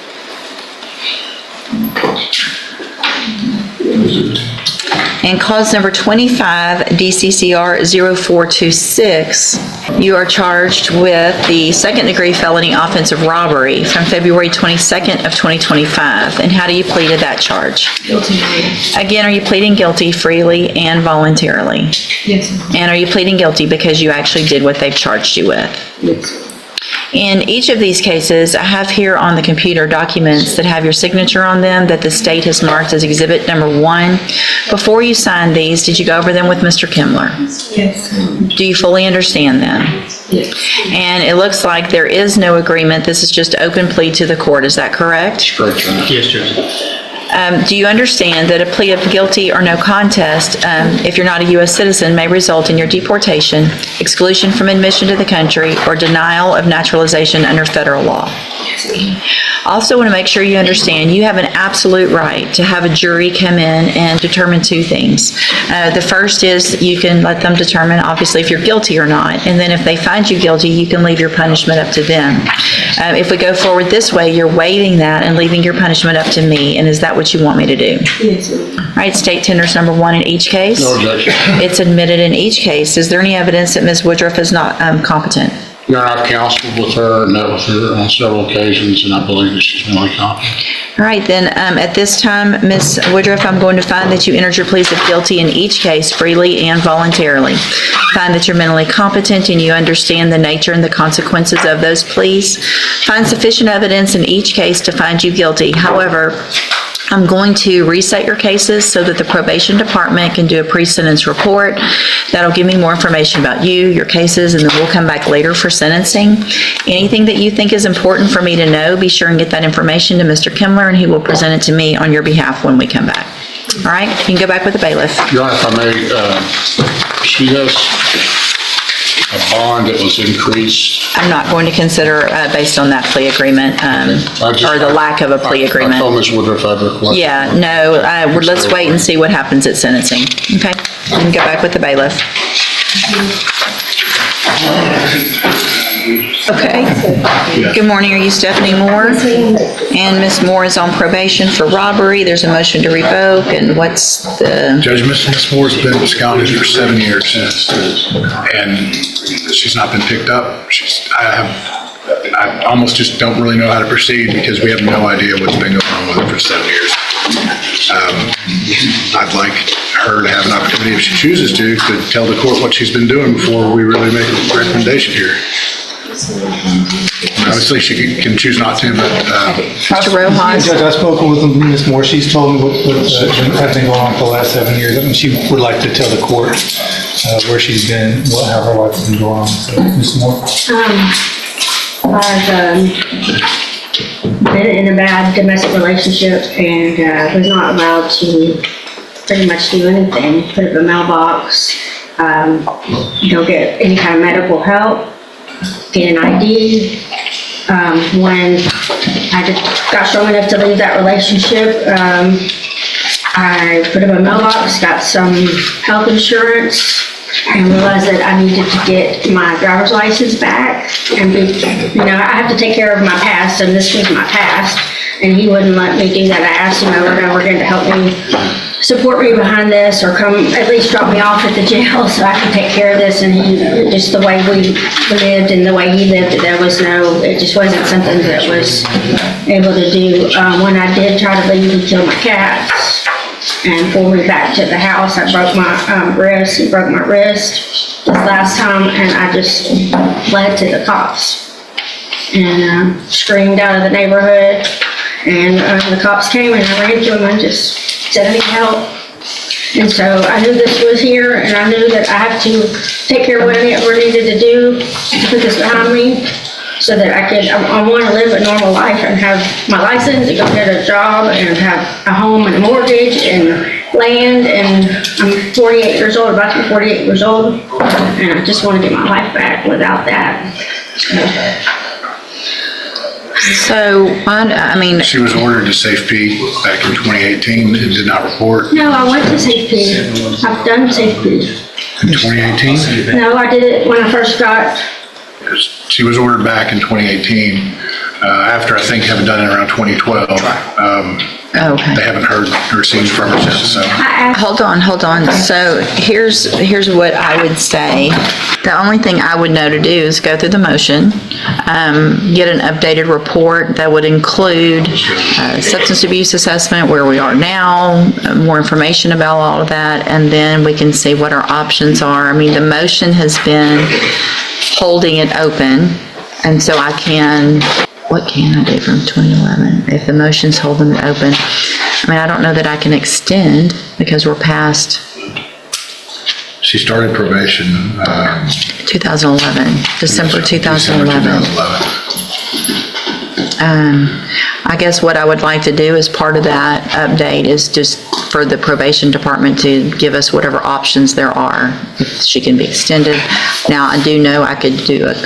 In cause number 25, DCCR 0426, you are charged with the second-degree felony offense of robbery from February 22nd of 2025. And how do you plead to that charge? Guilty. Again, are you pleading guilty freely and voluntarily? Yes, ma'am. And are you pleading guilty because you actually did what they've charged you with? Yes. In each of these cases, I have here on the computer documents that have your signature on them that the state has marked as exhibit number 1. Before you signed these, did you go over them with Mr. Kimler? Yes, ma'am. Do you fully understand them? Yes. And it looks like there is no agreement. This is just open plea to the court. Is that correct? Correct, Your Honor. Yes, Judge. Do you understand that a plea of guilty or no contest, if you're not a U.S. citizen, may result in your deportation, exclusion from admission to the country, or denial of naturalization under federal law? Also want to make sure you understand you have an absolute right to have a jury come in and determine 2 things. The first is you can let them determine, obviously, if you're guilty or not. And then if they find you guilty, you can leave your punishment up to them. If we go forward this way, you're waiving that and leaving your punishment up to me. And is that what you want me to do? Yes, sir. All right, state tenders number 1 in each case. No objection. It's admitted in each case. Is there any evidence that Ms. Woodruff is not competent? Your Honor, I've counseled with her, met with her on several occasions, and I believe that she's mentally competent. All right, then, at this time, Ms. Woodruff, I'm going to find that you entered your pleas of guilty in each case freely and voluntarily. Find that you're mentally competent and you understand the nature and the consequences of those pleas. Find sufficient evidence in each case to find you guilty. However, I'm going to reset your cases so that the probation department can do a pre-sentence report. That'll give me more information about you, your cases, and then we'll come back later for sentencing. Anything that you think is important for me to know, be sure and get that information to Mr. Kimler, and he will present it to me on your behalf when we come back. All right, you can go back with the bailiff. Your Honor, if I may, she has a bond that was increased. I'm not going to consider based on that plea agreement, or the lack of a plea I agreement. told Ms. Woodruff I'd request. Yeah, no, let's wait and see what happens at sentencing. Okay, you can go back with the bailiff. Okay. Good morning, are you Stephanie Moore? And Ms. Moore is on probation for robbery. There's a motion to revoke, and what's the... Judge, Ms. Moore's been absconded for 7 years, and she's not been picked up. I almost just don't really know how to proceed because we have no idea what's been going on with her for 7 years. I'd like her to have an opportunity, if she chooses to tell the court what she's been doing before we really make a recommendation here. Obviously, she can choose not to, but... Mr. Rojas? Judge, I've spoken with Ms. Moore. She's told me what's been going on for the last 7 years. I mean, she would like to tell the court where she's been, how her life's been going on. So, Ms. Moore? I've been in a bad domestic relationship and was not allowed to pretty much do anything. Put up a mailbox, don't get any kind of medical help, get an ID. When I got strong enough to leave that relationship, I put up a mailbox, got some health insurance, and realized that I needed to get my driver's license back and be, I have to take care of my past, and this was my past, and he wouldn't let me do that. I asked him over and over again to help me, support me behind this, or come at least drop me off at the jail so I could take care of this, and he, just the way we lived and the way he lived, it just wasn't something that was able to do. When I did try to leave, he killed my cats and pulled me back to the house. I broke my wrist. He broke my wrist this last time, and I just fled to the cops and screamed out of the neighborhood. And the cops came, and I ran to him and just said I need help. And so I knew this was here, and I knew that I had to take care of whatever I needed to do to put this behind me, so that I want to live a normal life and have my license and go get a job and have a home and a mortgage and land. And I'm 48 years old, about to be 48 years old, and I just want to get my life back without that. So, I mean... She was ordered to safety back in 2018 and did not report. No, I went to safety. I've done safety. In 2018? No, I did it when I first got... She was ordered back in 2018, after I think having done it around 2012. Okay. They haven't heard or seen from her since, so. Hold on. So here's what I would say. The only thing I would know to do is go through the motion, get an updated report that would include substance abuse assessment, where we are now, more information about all of that, and then we can see what our options are. I mean, the motion has been holding it open, and so what can I do from 2011 if the motion's holding it open? I mean, I don't know that I can extend because we're past She started probation, 2011, December 2011. I guess what I would like to do as part of that update is just for the probation department to give us whatever options there are, if she can be extended. Now, I do know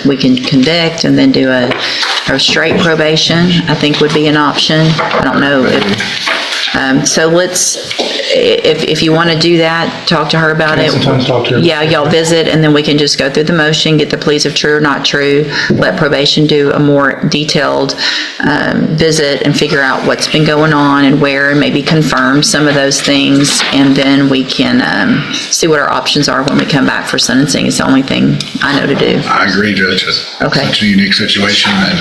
we can convict and then do a straight probation, I think would be an option. I don't know if, so if you want to do that, talk to her about it. Sometimes talk to her. Yeah, y'all visit, and then we can just go through the motion, get the pleas of true or not true, let probation do a more detailed visit and figure out what's been going on and where, and maybe confirm some of those things, and then we can see what our options are when we come back for sentencing. It's the only thing I know to do. I agree, Judge. Okay. It's a unique situation, and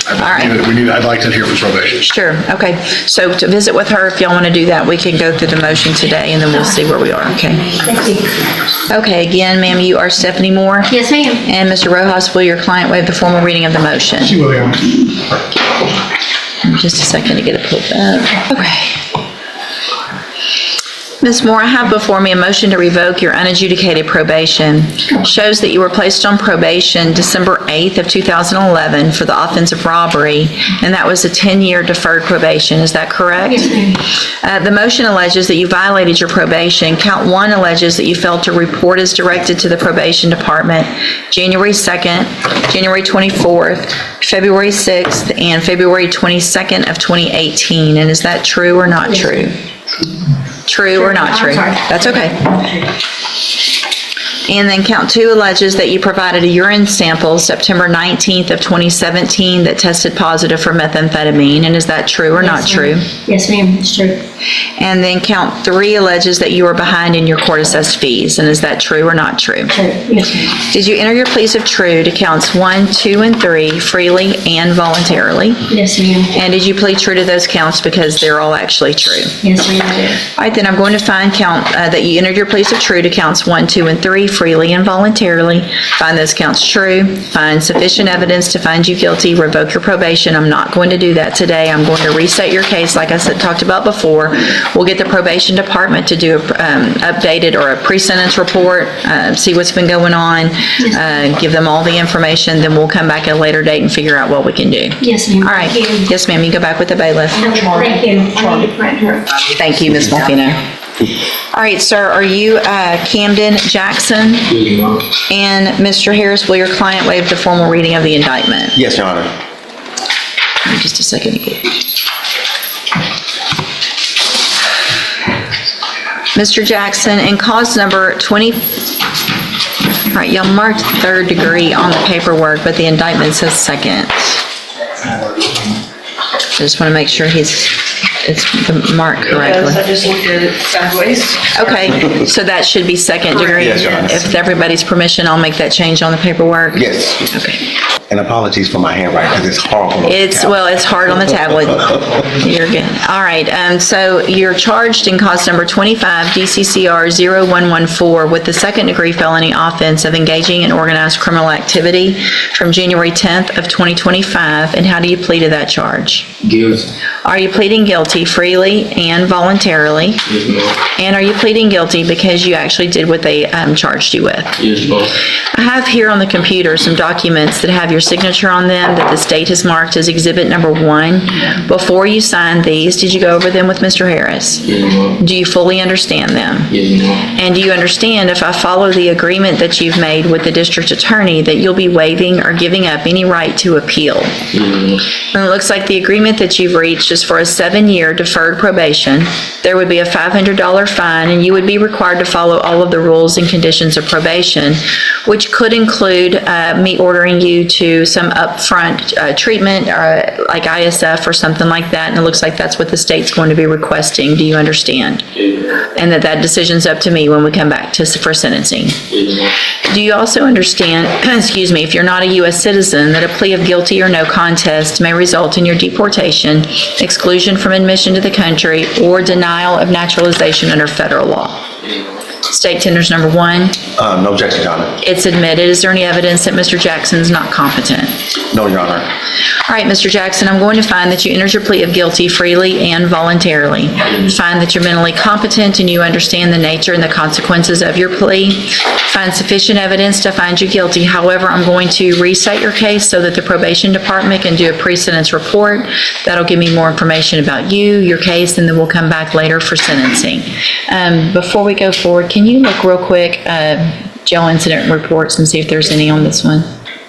I'd like to hear from probation. Sure, okay. So to visit with her, if y'all want to do that, we can go through the motion today, and then we'll see where we are, okay? Thank you. Okay, again, ma'am, you are Stephanie Moore? Yes, ma'am. And Mr. Rojas, will your client waive the formal reading of the motion? She will, Your Honor. Just a second to get it pulled up. Okay. Ms. Moore, I have before me a motion to revoke your unadjudicated probation. Shows that you were placed on probation December 8th of 2011 for the offense of robbery, and that was a 10-year deferred probation. Is that correct? Yes, ma'am. The motion alleges that you violated your probation. Count 1 alleges that you failed to report as directed to the probation department January 2nd, January 24th, February 6th, and February 22nd of 2018. And is that true or not true? True or not true? I'm sorry. That's okay. And then count 2 alleges that you provided a urine sample September 19th of 2017 that tested positive for methamphetamine. And is that true or not true? Yes, ma'am, it's true. And then count 3 alleges that you were behind in your court-assessed fees. And is that true or not true? True, yes, ma'am. Did you enter your pleas of true to counts 1, 2, and 3 freely and voluntarily? Yes, ma'am. And did you plead true to those counts because they're all actually true? Yes, ma'am, I did. All right, then I'm going to find that you entered your pleas of true to counts 1, 2, and 3 freely and voluntarily. Find those counts true. Find sufficient evidence to find you guilty. Revoke your probation. I'm not going to do that today. I'm going to reset your case like I talked about before. We'll get the probation department to do an updated or a pre-sentence report, see what's been going on, give them all the information, then we'll come back at a later date and figure out what we can do. Yes, ma'am. All right. Thank you. Yes, ma'am. You go back with the bailiff. Thank you. I need to print her. Thank you, Ms. Morfino. All right, sir, are you Camden Jackson? Yes, Your Honor. And Mr. Harris, will your client waive the formal reading of the indictment? Yes, Your Honor. Give me just a second. Mr. Jackson, in cause number 20, all right, y'all marked third degree on the paperwork, but the indictment says second. I just want to make sure it's marked correctly. I just looked at it sideways. Okay, so that should be second degree? Yes, Your Honor. If everybody's permission, I'll make that change on the paperwork? Yes. Okay. And apologies for my handwriting because it's horrible. It's hard on the tablet. You're good. All right, so you're charged in cause number 25 DCCR 0114 with the second degree felony offense of engaging in organized criminal activity from January 10th of 2025. And how do you plead to that charge? Guilty. Are you pleading guilty freely and voluntarily? Yes, ma'am. And are you pleading guilty because you actually did what they charged you with? Yes, ma'am. I have here on the computer some documents that have your signature on them that the state has marked as exhibit number 1. Before you signed these, did you go over them with Mr. Harris? Yes, ma'am. Do you fully understand them? Yes, ma'am. And do you understand if I follow the agreement that you've made with the district attorney that you'll be waiving or giving up any right to appeal? Yes, ma'am. And it looks like the agreement that you've reached is for a 7-year deferred probation. There would be a $500 fine, and you would be required to follow all of the rules and conditions of probation, which could include me ordering you to some upfront treatment, like ISF or something like that, and it looks like that's what the state's going to be requesting. Do you understand? Yes, ma'am. And that decision's up to me when we come back for sentencing. Yes, ma'am. Do you also understand, excuse me, if you're not a U.S. citizen, that a plea of guilty or no contest may result in your deportation, exclusion from admission to the country, or denial of naturalization under federal law? State tenders number 1. No objection, Your Honor. It's admitted. Is there any evidence that Mr. Jackson's not competent? No, Your Honor. All right, Mr. Jackson, I'm going to find that you entered your plea of guilty freely and voluntarily. Find that you're mentally competent and you understand the nature and the consequences of your plea. Find sufficient evidence to find you guilty. However, I'm going to reset your case so that the probation department can do a pre-sentence report. That'll give me more information about you, your case, and then we'll come back later for sentencing. Before we go forward, can you look real quick, jail incident reports and see if there's any on this one?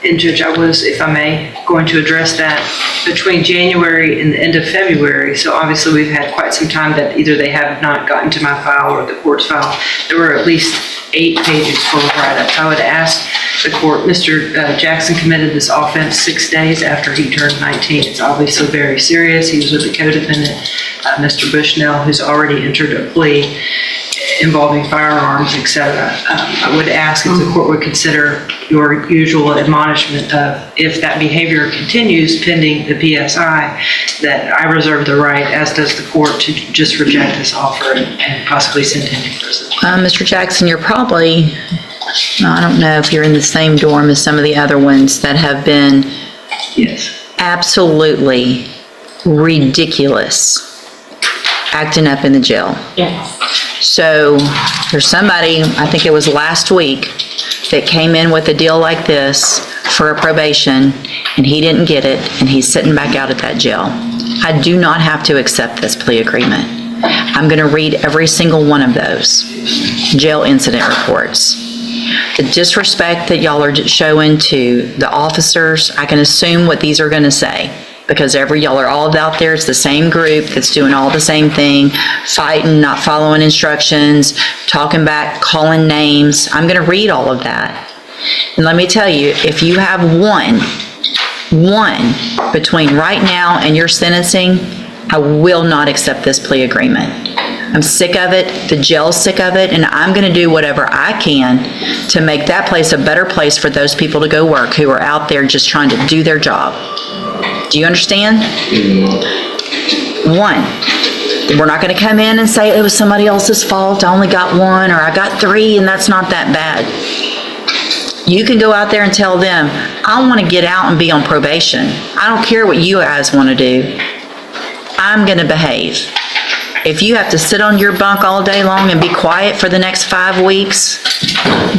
And Judge, I was, if I may, going to address that between January and the end of February. So obviously we've had quite some time that either they have not gotten to my file or the court's file. There were at least 8 pages full of write-ups. I would ask the court, Mr. Jackson committed this offense 6 days after he turned 19. It's obviously very serious. He was with a co-defendant, Mr. Bushnell, who's already entered a plea involving firearms, etc. I would ask if the court would consider your usual admonishment of if that behavior continues pending the PSI, that I reserve the right, as does the court, to just reject this offer and possibly send him to prison. Mr. Jackson, you're probably, I don't know if you're in the same dorm as some of the other ones that have been absolutely ridiculous acting up in the jail. Yes. So there's somebody, I think it was last week, that came in with a deal like this for a probation, and he didn't get it, and he's sitting back out at that jail. I do not have to accept this plea agreement. I'm gonna read every single one of those jail incident reports. The disrespect that y'all are showing to the officers, I can assume what these are gonna say, because y'all are all out there, it's the same group that's doing all the same thing, fighting, not following instructions, talking back, calling names. I'm gonna read all of that. And let me tell you, if you have one between right now and your sentencing, I will not accept this plea agreement. I'm sick of it, the jail's sick of it, and I'm gonna do whatever I can to make that place a better place for those people to go work who are out there just trying to do their job. Do you understand? One, we're not gonna come in and say it was somebody else's fault, I only got one, or I got three, and that's not that bad. You can go out there and tell them, I wanna get out and be on probation. I don't care what you guys wanna do. I'm gonna behave. If you have to sit on your bunk all day long and be quiet for the next 5 weeks,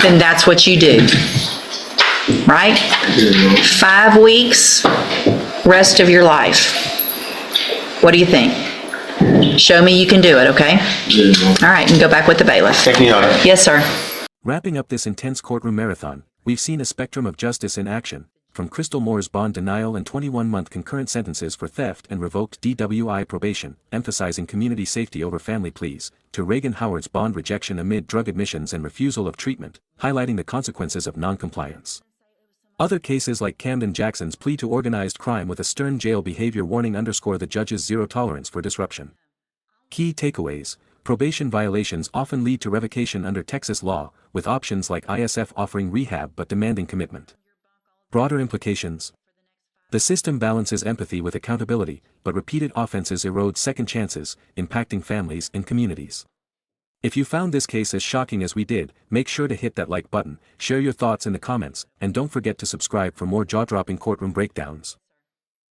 then that's what you do. Right? 5 weeks, rest of your life. What do you think? Show me you can do it, okay? All right, and go back with the bailiff. Thank you, Your Honor. Yes, sir. Wrapping up this intense courtroom marathon, we've seen a spectrum of justice in action, from Crystal Moore's bond denial and 21-month concurrent sentences for theft and revoked DWI probation, emphasizing community safety over family pleas, to Reagan Howard's bond rejection amid drug admissions and refusal of treatment, highlighting the consequences of noncompliance. Other cases like Camden Jackson's plea to organized crime with a stern jail behavior warning underscore the judge's zero tolerance for disruption. Key takeaways: probation violations often lead to revocation under Texas law, with options like ISF offering rehab but demanding commitment. Broader implications: the system balances empathy with accountability, but repeated offenses erode second chances, impacting families and communities. If you found this case as shocking as we did, make sure to hit that like button, share your thoughts in the comments, and don't forget to subscribe for more jaw-dropping courtroom breakdowns.